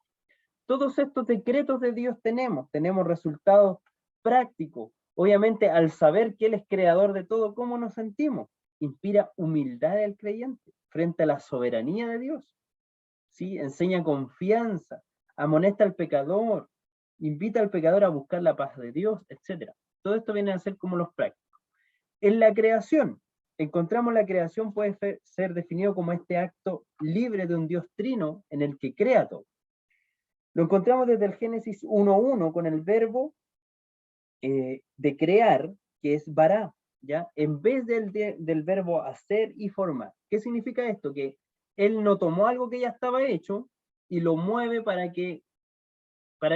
Todos estos decretos de Dios tenemos resultados prácticos. Obviamente, al saber que Él es creador de todo, ¿cómo nos sentimos? Inspira humildad al creyente frente a la soberanía de Dios. ¿Sí? Enseña confianza, amonesta al pecador, invita al pecador a buscar la paz de Dios, etc. Todo esto viene a ser como los prácticos. En la creación, encontramos la creación puede ser definido como este acto libre de un Dios trino en el que crea todo. Lo encontramos desde el Génesis 1:1 con el verbo de crear, que es bará, ¿ya? En vez del verbo hacer y formar. ¿Qué significa esto? Que Él no tomó algo que ya estaba hecho y lo mueve para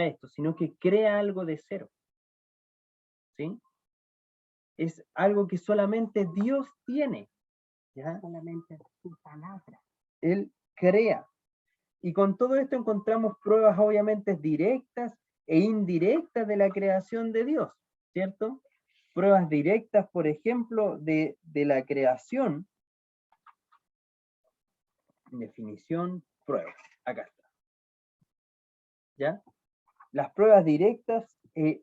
esto, sino que crea algo de cero. ¿Sí? Es algo que solamente Dios tiene, ¿ya? Solamente su palabra. Él crea. Y con todo esto encontramos pruebas obviamente directas e indirectas de la creación de Dios, ¿cierto? Pruebas directas, por ejemplo, de la creación. Definición, pruebas. Acá está. ¿Ya? Las pruebas directas e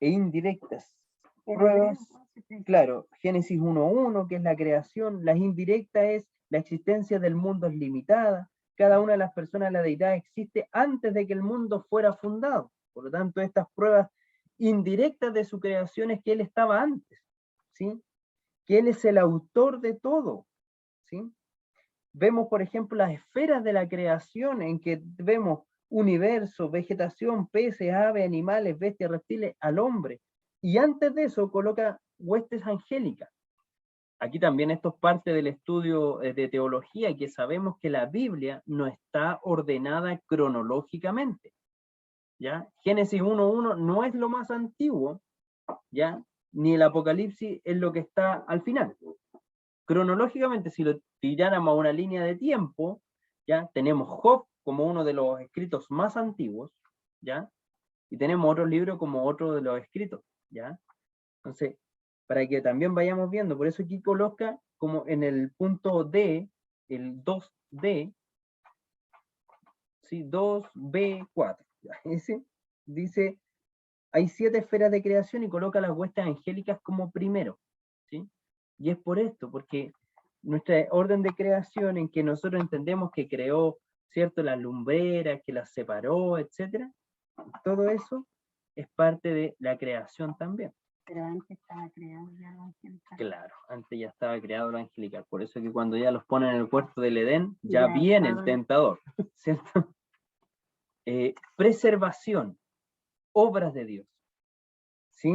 indirectas. Pruebas, claro, Génesis 1:1, que es la creación. Las indirectas es la existencia del mundo es limitada. Cada una de las personas de la deidad existe antes de que el mundo fuera fundado. Por lo tanto, estas pruebas indirectas de su creación es que Él estaba antes, ¿sí? Que Él es el autor de todo, ¿sí? Vemos, por ejemplo, las esferas de la creación en que vemos universo, vegetación, peces, aves, animales, bestias, reptiles, al hombre. Y antes de eso coloca huestes angélicas. Aquí también esto es parte del estudio de teología, que sabemos que la Biblia no está ordenada cronológicamente, ¿ya? Génesis 1:1 no es lo más antiguo, ¿ya? Ni el Apocalipsis es lo que está al final. Cronológicamente, si lo tiráramos a una línea de tiempo, ¿ya? Tenemos Job como uno de los escritos más antiguos, ¿ya? Y tenemos otros libros como otro de los escritos, ¿ya? Entonces, para que también vayamos viendo, por eso aquí coloca como en el punto D, el 2D, ¿sí? 2B4, ¿ya? Ese dice, hay 7 esferas de creación y coloca las huestes angélicas como primero, ¿sí? Y es por esto, porque nuestra orden de creación en que nosotros entendemos que creó, ¿cierto?, las lumbreras, que las separó, etcétera, todo eso es parte de la creación también. Pero antes estaba creado ya lo angelical. Claro, antes ya estaba creado lo angelical, por eso que cuando ya los ponen en el huerto del Edén, ya Ya viene estaba. el tentador, ¿cierto? Preservación, obras de Dios, ¿sí?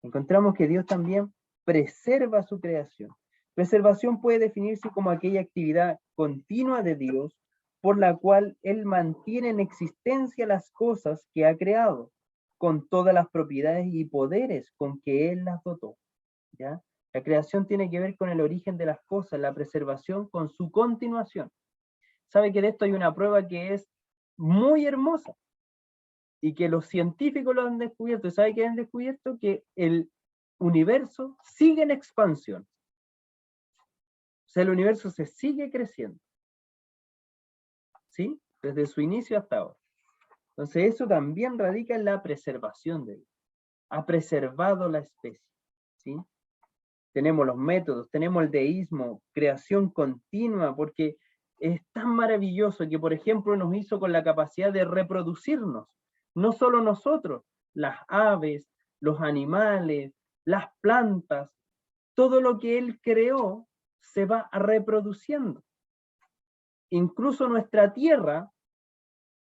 Encontramos que Dios también preserva su creación. Preservación puede definirse como aquella actividad continua de Dios por la cual Él mantiene en existencia las cosas que ha creado, con todas las propiedades y poderes con que Él las dotó, ¿ya? La creación tiene que ver con el origen de las cosas, la preservación con su continuación. ¿Sabe que de esto hay una prueba que es muy hermosa? Y que los científicos lo han descubierto. ¿Sabe qué han descubierto? Que el universo sigue en expansión. O sea, el universo se sigue creciendo, ¿sí? Desde su inicio hasta ahora. Entonces eso también radica en la preservación de Dios. Ha preservado la especie, ¿sí? Tenemos los métodos, tenemos el deísmo, creación continua, porque es tan maravilloso que, por ejemplo, nos hizo con la capacidad de reproducirnos. No solo nosotros, las aves, los animales, las plantas, todo lo que Él creó se va reproduciendo. Incluso nuestra tierra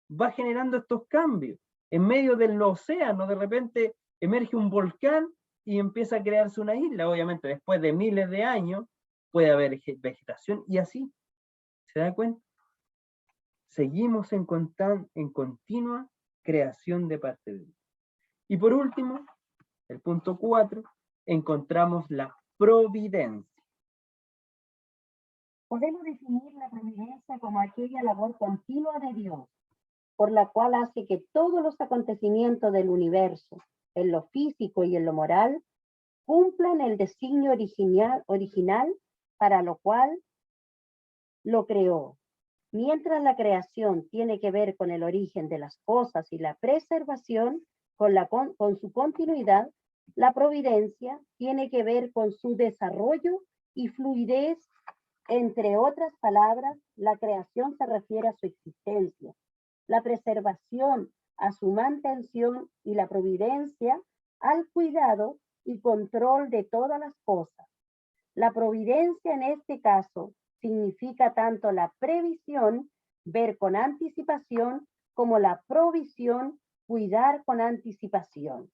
va generando estos cambios. En medio del océano, de repente emerge un volcán y empieza a crearse una isla. Obviamente, después de miles de años, puede haber vegetación y así. ¿Se da cuenta? Seguimos en continua creación de parte de Dios. Y por último, el punto 4, encontramos la providencia. Podemos definir la providencia como aquella labor continua de Dios, por la cual hace que todos los acontecimientos del universo, en lo físico y en lo moral, cumplan el designio original para lo cual lo creó. Mientras la creación tiene que ver con el origen de las cosas y la preservación con su continuidad, la providencia tiene que ver con su desarrollo y fluidez. Entre otras palabras, la creación se refiere a su existencia, la preservación a su mantención y la providencia al cuidado y control de todas las cosas. La providencia en este caso significa tanto la previsión, ver con anticipación, como la provisión, cuidar con anticipación.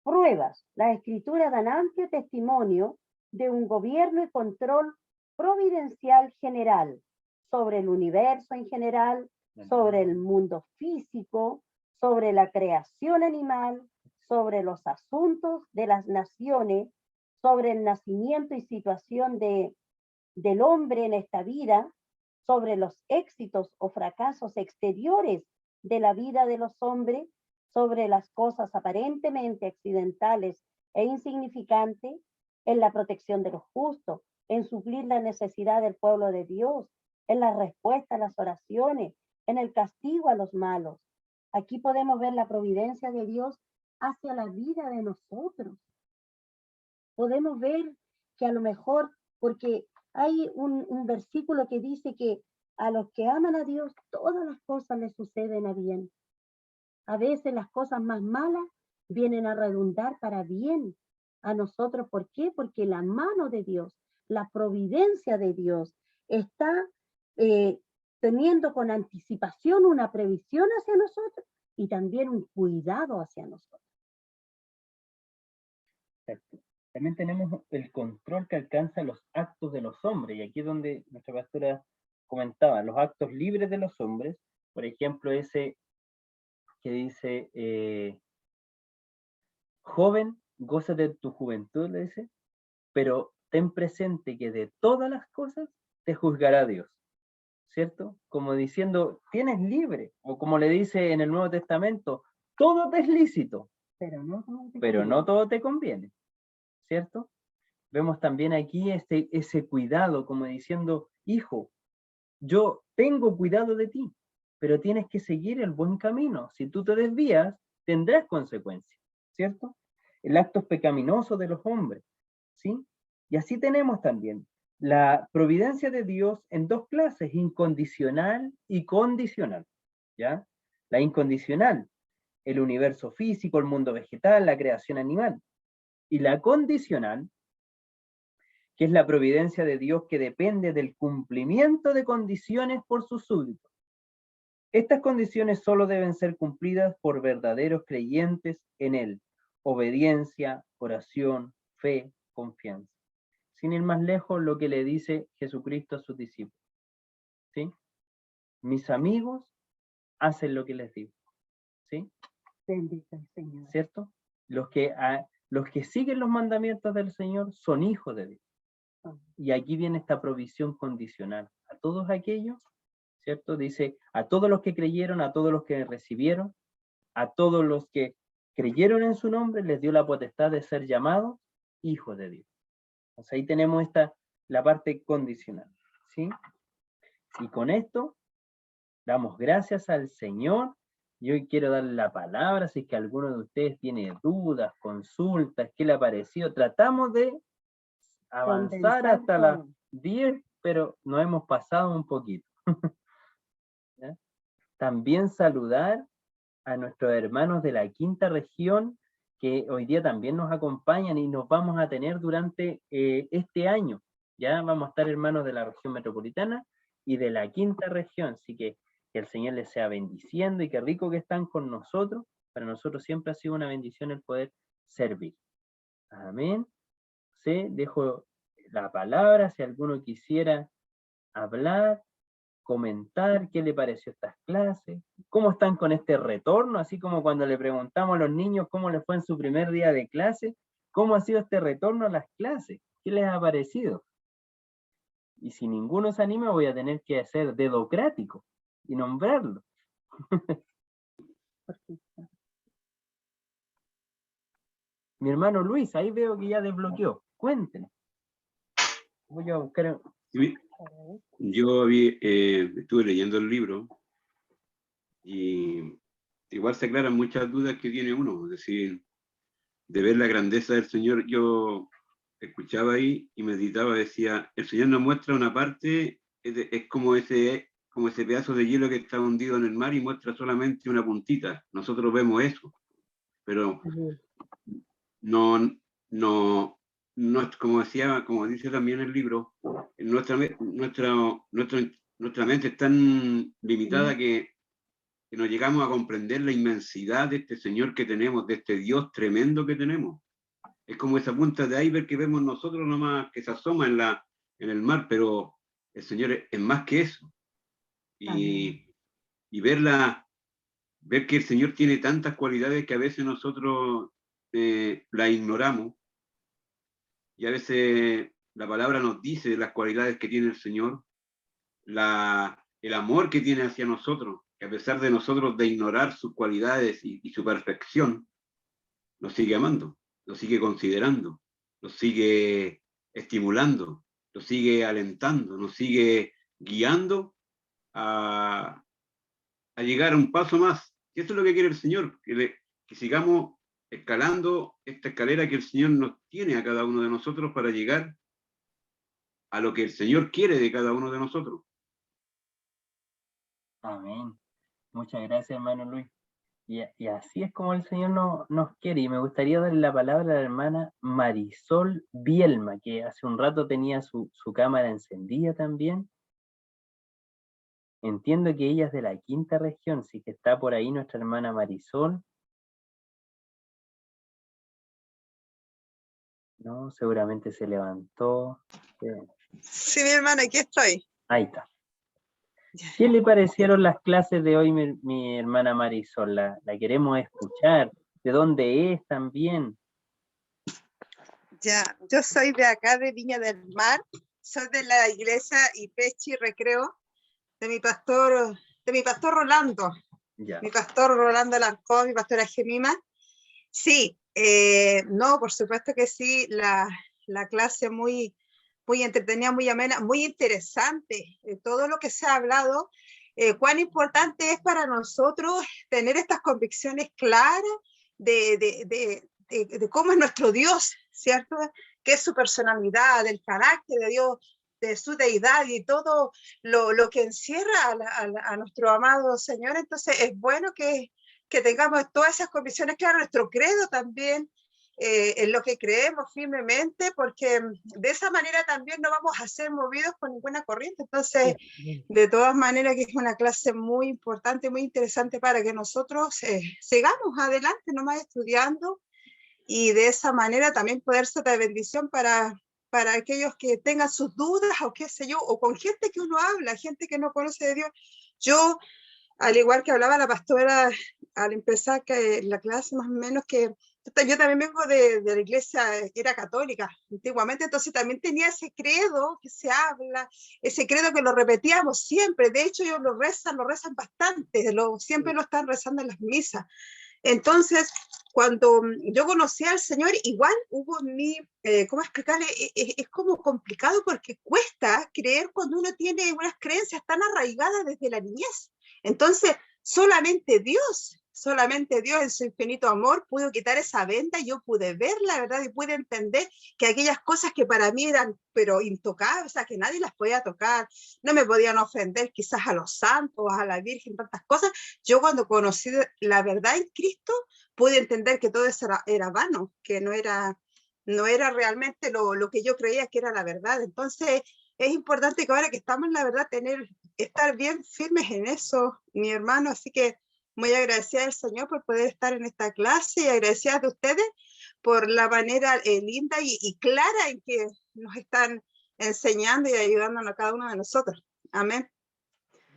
Pruebas. Las escrituras dan amplio testimonio de un gobierno y control providencial general sobre el universo en general, sobre el mundo físico, sobre la creación animal, sobre los asuntos de las naciones, sobre el nacimiento y situación del hombre en esta vida, sobre los éxitos o fracasos exteriores de la vida de los hombres, sobre las cosas aparentemente accidentales e insignificantes, en la protección de los justos, en suplir la necesidad del pueblo de Dios, en la respuesta a las oraciones, en el castigo a los malos. Aquí podemos ver la providencia de Dios hacia la vida de nosotros. Podemos ver que a lo mejor, porque hay un versículo que dice que a los que aman a Dios, todas las cosas les suceden a bien. A veces las cosas más malas vienen a redundar para bien a nosotros. ¿Por qué? Porque la mano de Dios, la providencia de Dios está teniendo con anticipación una previsión hacia nosotros y también un cuidado hacia nosotros. Exacto. También tenemos el control que alcanzan los actos de los hombres, y aquí es donde nuestra pastora comentaba, los actos libres de los hombres, por ejemplo, ese que dice, joven, gózate de tu juventud, le dice, pero ten presente que de todas las cosas te juzgará Dios, ¿cierto? Como diciendo, tienes libre, o como le dice en el Nuevo Testamento, todo te es lícito, pero no todo te conviene, ¿cierto? Vemos también aquí ese cuidado, como diciendo, hijo, yo tengo cuidado de ti, pero tienes que seguir el buen camino. Si tú te desvías, tendrás consecuencias, ¿cierto? El acto pecaminoso de los hombres, ¿sí? Y así tenemos también la providencia de Dios en dos clases, incondicional y condicional, ¿ya? La incondicional, el universo físico, el mundo vegetal, la creación animal. Y la condicional, que es la providencia de Dios que depende del cumplimiento de condiciones por sus súbditos. Estas condiciones solo deben ser cumplidas por verdaderos creyentes en Él. Obediencia, oración, fe, confianza. Sin ir más lejos, lo que le dice Jesucristo a sus discípulos. ¿Sí? Mis amigos hacen lo que les digo. ¿Sí? Bendito el Señor. ¿Cierto? Los que siguen los mandamientos del Señor son hijos de Dios. Y aquí viene esta provisión condicional. A todos aquellos, ¿cierto? Dice, a todos los que creyeron, a todos los que recibieron, a todos los que creyeron en su nombre, les dio la potestad de ser llamados hijos de Dios. O sea, ahí tenemos la parte condicional, ¿sí? Y con esto, damos gracias al Señor. Y hoy quiero darle la palabra, si es que alguno de ustedes tiene dudas, consultas, ¿qué le ha parecido? Tratamos de avanzar hasta las 10, pero nos hemos pasado un poquito. ¿Ya? También saludar a nuestros hermanos de la quinta región, que hoy día también nos acompañan y nos vamos a tener durante este año. Ya vamos a estar hermanos de la región metropolitana y de la quinta región, así que el Señor les sea bendiciendo y qué rico que están con nosotros. Para nosotros siempre ha sido una bendición el poder servir. Amén. Sí, dejo la palabra, si alguno quisiera hablar, comentar qué le pareció estas clases, cómo están con este retorno, así como cuando le preguntamos a los niños cómo les fue en su primer día de clase, cómo ha sido este retorno a las clases, qué les ha parecido. Y si ninguno se anima, voy a tener que hacer dedocrático y nombrarlo. Mi hermano Luis, ahí veo que ya desbloqueó. Cuéntenos. Voy a buscar. Sí, yo estuve leyendo el libro y igual se aclaran muchas dudas que tiene uno, es decir, de ver la grandeza del Señor. Yo escuchaba ahí y meditaba, decía, el Señor nos muestra una parte, es como ese pedazo de hielo que está hundido en el mar y muestra solamente una puntita. Nosotros vemos eso, pero no es como dice también el libro, nuestra mente es tan limitada que no llegamos a comprender la inmensidad de este Señor que tenemos, de este Dios tremendo que tenemos. Es como esa punta de iceberg que vemos nosotros nomás, que se asoma en el mar, pero el Señor es más que eso. Y ver que el Señor tiene tantas cualidades que a veces nosotros la ignoramos, y a veces la palabra nos dice las cualidades que tiene el Señor, el amor que tiene hacia nosotros, que a pesar de nosotros de ignorar sus cualidades y su perfección, nos sigue amando, nos sigue considerando, nos sigue estimulando, nos sigue alentando, nos sigue guiando a llegar a un paso más. Y eso es lo que quiere el Señor, que sigamos escalando esta escalera que el Señor nos tiene a cada uno de nosotros para llegar a lo que el Señor quiere de cada uno de nosotros. Amén. Muchas gracias, hermano Luis. Y así es como el Señor nos quiere. Y me gustaría darle la palabra a la hermana Marisol Bielma, que hace un rato tenía su cámara encendida también. entiendo que ella es de la 5ª región, sí que está por ahí nuestra hermana Marisol. No, seguramente se levantó. Sí, mi hermana, aquí estoy. Ahí está. ¿Qué le parecieron las clases de hoy, mi hermana Marisol? La queremos escuchar. ¿De dónde es también? Ya, yo soy de acá de Viña del Mar, soy de la iglesia Ipechi Recreo, de mi pastor Rolando, Ya. mi pastor Rolando Alarcón, mi pastora Gemima. Sí, no, por supuesto que sí, la clase muy entretenida, muy amena, muy interesante, todo lo que se ha hablado, cuán importante es para nosotros tener estas convicciones claras de cómo es nuestro Dios, ¿cierto? ¿Qué es su personalidad, del carácter de Dios, de su deidad y todo lo que encierra a nuestro amado Señor? Entonces es bueno que tengamos todas esas convicciones claras, nuestro credo también, en lo que creemos firmemente, porque de esa manera también no vamos a ser movidos por ninguna corriente. Entonces, de todas maneras, que es una clase muy importante, muy interesante para que nosotros sigamos adelante nomás estudiando, y de esa manera también poder ser de bendición para aquellos que tengan sus dudas o qué sé yo, o con gente que uno habla, gente que no conoce de Dios. Yo, al igual que hablaba la pastora al empezar la clase, más o menos, que yo también vengo de la iglesia, era católica antiguamente, entonces también tenía ese credo que se habla, ese credo que lo repetíamos siempre. De hecho, ellos lo rezan bastante, siempre lo están rezando en las misas. Entonces, cuando yo conocí al Señor, igual hubo ¿cómo explicarle? Es como complicado, porque cuesta creer cuando uno tiene unas creencias tan arraigadas desde la niñez. Entonces, solamente Dios en su infinito amor pudo quitar esa venda, y yo pude ver la verdad y pude entender que aquellas cosas que para mí eran pero intocables, o sea, que nadie las podía tocar, no me podían ofender quizás a los santos, a la Virgen, tantas cosas. Yo, cuando conocí la verdad en Cristo, pude entender que todo eso era vano, que no era realmente lo que yo creía que era la verdad. Entonces, es importante que ahora que estamos en la verdad, estar bien firmes en eso, mi hermano. Así que muy agradecida al Señor por poder estar en esta clase, y agradecida de ustedes por la manera linda y clara en que nos están enseñando y ayudándonos a cada uno de nosotros. Amén.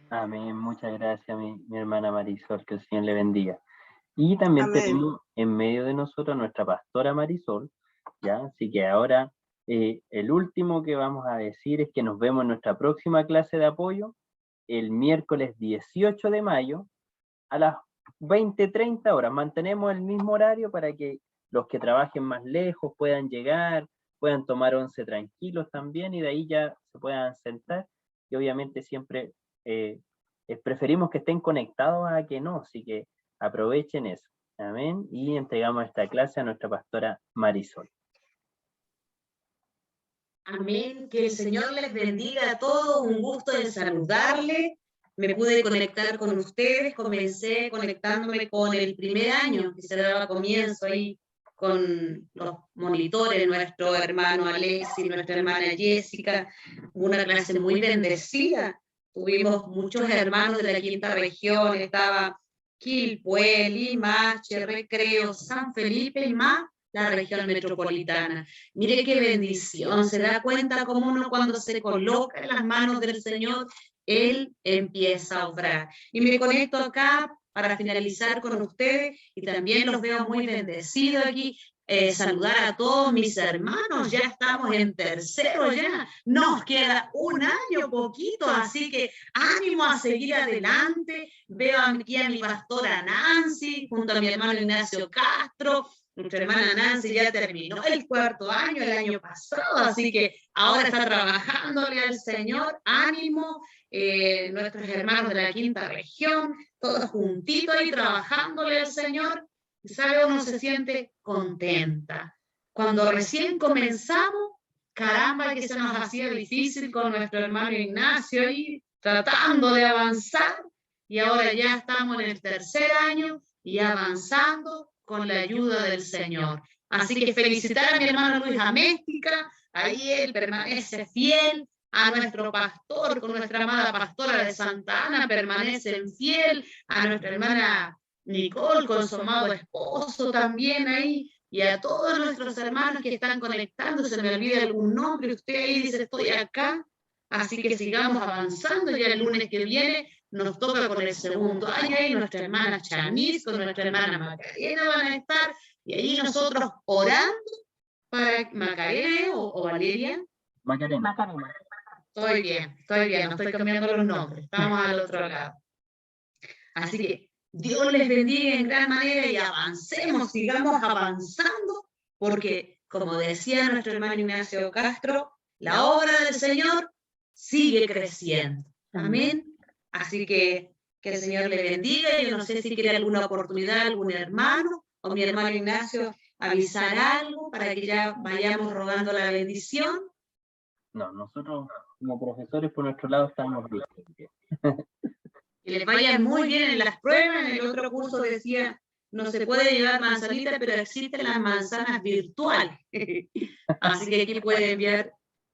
Amén, muchas gracias, mi hermana Marisol, que el Señor le bendiga. Y también Amén. tenemos en medio de nosotros a nuestra pastora Marisol, ¿ya? Así que ahora el último que vamos a decir es que nos vemos en nuestra próxima clase de apoyo el miércoles 18 de mayo a las 20:30 horas. Mantenemos el mismo horario para que los que trabajen más lejos puedan llegar, puedan tomar once tranquilos también, y de ahí ya se puedan sentar. Y obviamente siempre preferimos que estén conectados a que no, así que aprovechen eso. Amén. Y entregamos esta clase a nuestra pastora Marisol. Amén. Que el Señor les bendiga a todos. Un gusto en saludarles. Me pude conectar con ustedes. Comencé conectándome con el primer año que se daba comienzo ahí con los monitores, nuestro hermano Alexis, nuestra hermana Jessica. Una clase muy bendecida. Tuvimos muchos hermanos de la 5ª región. Estaba Quilpué, Limache, Recreo, San Felipe y más la región metropolitana. Mire qué bendición, se da cuenta como uno, cuando se coloca en las manos del Señor, Él empieza a obrar. Y me conecto acá para finalizar con ustedes, y también los veo muy bendecidos aquí. Saludar a todos mis hermanos, ya estamos en tercero ya, nos queda un año poquito, así que ánimo a seguir adelante. Veo aquí a mi pastora Nancy, junto a mi hermano Ignacio Castro. Nuestra hermana Nancy ya terminó el 4º año el año pasado, así que ahora está trabajándole al Señor. Ánimo, nuestros hermanos de la 5ª región, todos juntitos ahí trabajándole al Señor. ¿Sabe? Uno se siente contenta. Cuando recién comenzamos, caramba, que se nos hacía difícil con nuestro hermano Ignacio ahí tratando de avanzar, y ahora ya estamos en el 3er año y avanzando con la ayuda del Señor. Así que felicitar a mi hermano Luis Améstica, ahí él permanece fiel, a nuestro pastor, con nuestra amada pastora de Santa Ana, permanecen fiel, a nuestra hermana Nicole con su amado esposo también ahí, y a todos nuestros hermanos que están conectando. Se me olvida algún nombre, usted ahí dice estoy acá, así que sigamos avanzando. Ya el lunes que viene nos toca con el segundo año, y nuestra hermana Chamis con nuestra hermana Macarena van a estar, y ahí nosotros orando para Macarena o Valeria. Macarena. Estoy bien, no estoy cambiando los nombres, estamos al otro lado. Así que Dios les bendiga en gran manera y avancemos, sigamos avanzando, porque como decía nuestro hermano Ignacio Castro, la obra del Señor sigue creciendo. Amén. Así que el Señor le bendiga. Yo no sé si quiere alguna oportunidad, algún hermano o mi hermano Ignacio avisar algo para que ya vayamos rogando la bendición. No, nosotros como profesores por nuestro lado estamos listos. Que les vayan muy bien en las pruebas. En el otro curso decía, no se puede llevar manzanita, pero existen las manzanas virtuales. Así que aquí pueden ver,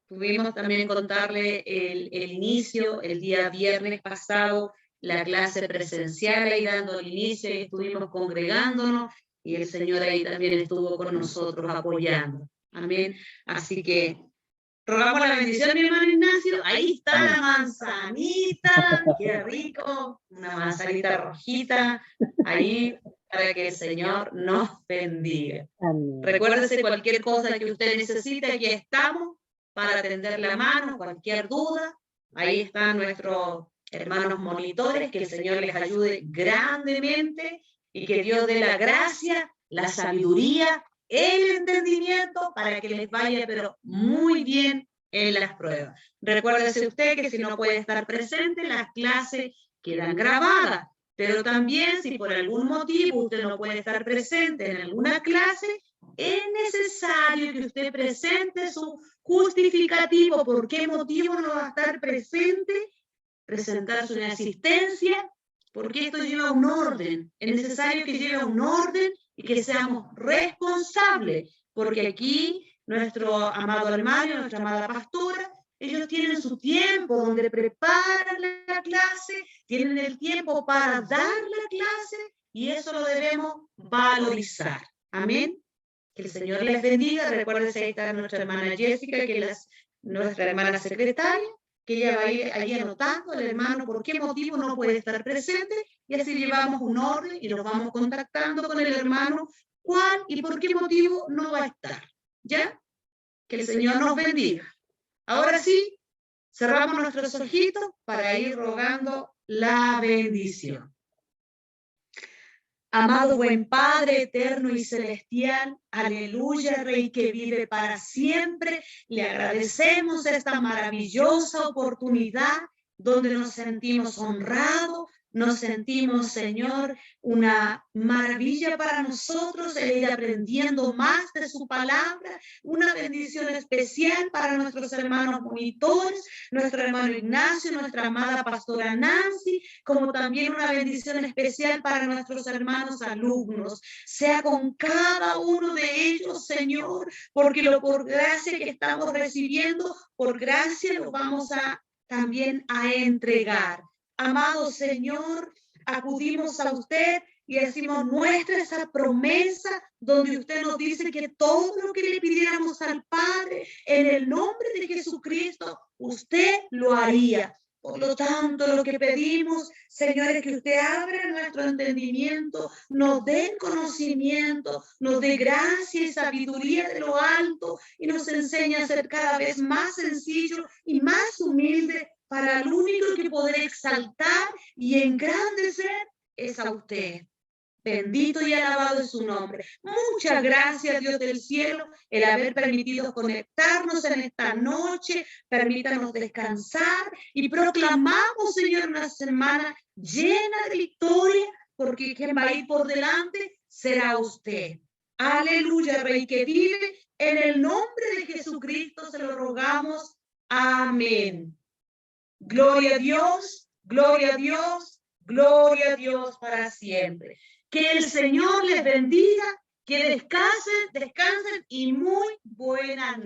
pudimos también contarle el inicio, el día viernes pasado, la clase presencial ahí dando el inicio, y estuvimos congregándonos, y el Señor ahí también estuvo con nosotros apoyando. Amén. Así que rogamos la bendición, mi hermano Ignacio. Ahí está la manzanita, qué rico, una manzanita rojita, ahí para que el Señor nos bendiga. Amén. Recuérdese cualquier cosa que usted necesite, aquí estamos para atender la mano, cualquier duda. Ahí están nuestros hermanos monitores, que el Señor les ayude grandemente y que Dios dé la gracia, la sabiduría, el entendimiento para que les vaya pero muy bien en las pruebas. Recuérdese usted que si no puede estar presente, las clases quedan grabadas, pero también si por algún motivo usted no puede estar presente en alguna clase, es necesario que usted presente su justificativo, por qué motivo no va a estar presente, presentar su inasistencia, porque esto lleva un orden. Es necesario que lleve un orden y que seamos responsables, porque aquí nuestro amado hermano, nuestra amada pastora, ellos tienen su tiempo donde preparan la clase, tienen el tiempo para dar la clase, y eso lo debemos valorizar. Amén. Que el Señor les bendiga. Recuérdense, ahí está nuestra hermana Jessica, que es nuestra hermana secretaria, que ella va a ir ahí anotando al hermano por qué motivo no puede estar presente, y así llevamos un orden y nos vamos contactando con el hermano cuál y por qué motivo no va a estar. ¿Ya? Que el Señor nos bendiga. Ahora sí, cerramos nuestros ojitos para ir rogando la bendición. Amado buen Padre eterno y celestial, aleluya, Rey que vive para siempre, le agradecemos esta maravillosa oportunidad donde nos sentimos honrados, nos sentimos, Señor, una maravilla para nosotros el ir aprendiendo más de su palabra, una bendición especial para nuestros hermanos monitores, nuestro hermano Ignacio, nuestra amada pastora Nancy, como también una bendición especial para nuestros hermanos alumnos. Sea con cada uno de ellos, Señor, porque por gracia que estamos recibiendo, por gracia lo vamos a también a entregar. Amado Señor, acudimos a usted y decimos nuestra esa promesa donde usted nos dice que todo lo que le pidiéramos al Padre en el nombre de Jesucristo, usted lo haría. Por lo tanto, lo que pedimos, Señor, es que usted abra nuestro entendimiento, nos dé conocimiento, nos dé gracia y sabiduría de lo alto y nos enseñe a ser cada vez más sencillo y más humilde para el único que poder exaltar y engrandecer es a usted. Bendito y alabado es su nombre. Muchas gracias, Dios del cielo, el haber permitido conectarnos en esta noche. Permítanos descansar y proclamamos, Señor, una semana llena de victoria, porque quien va a ir por delante será usted. Aleluya, Rey que vive, en el nombre de Jesucristo se lo rogamos. Amén. Gloria a Dios, gloria a Dios, gloria a Dios para siempre. Que el Señor les bendiga, que descansen y muy buena noche.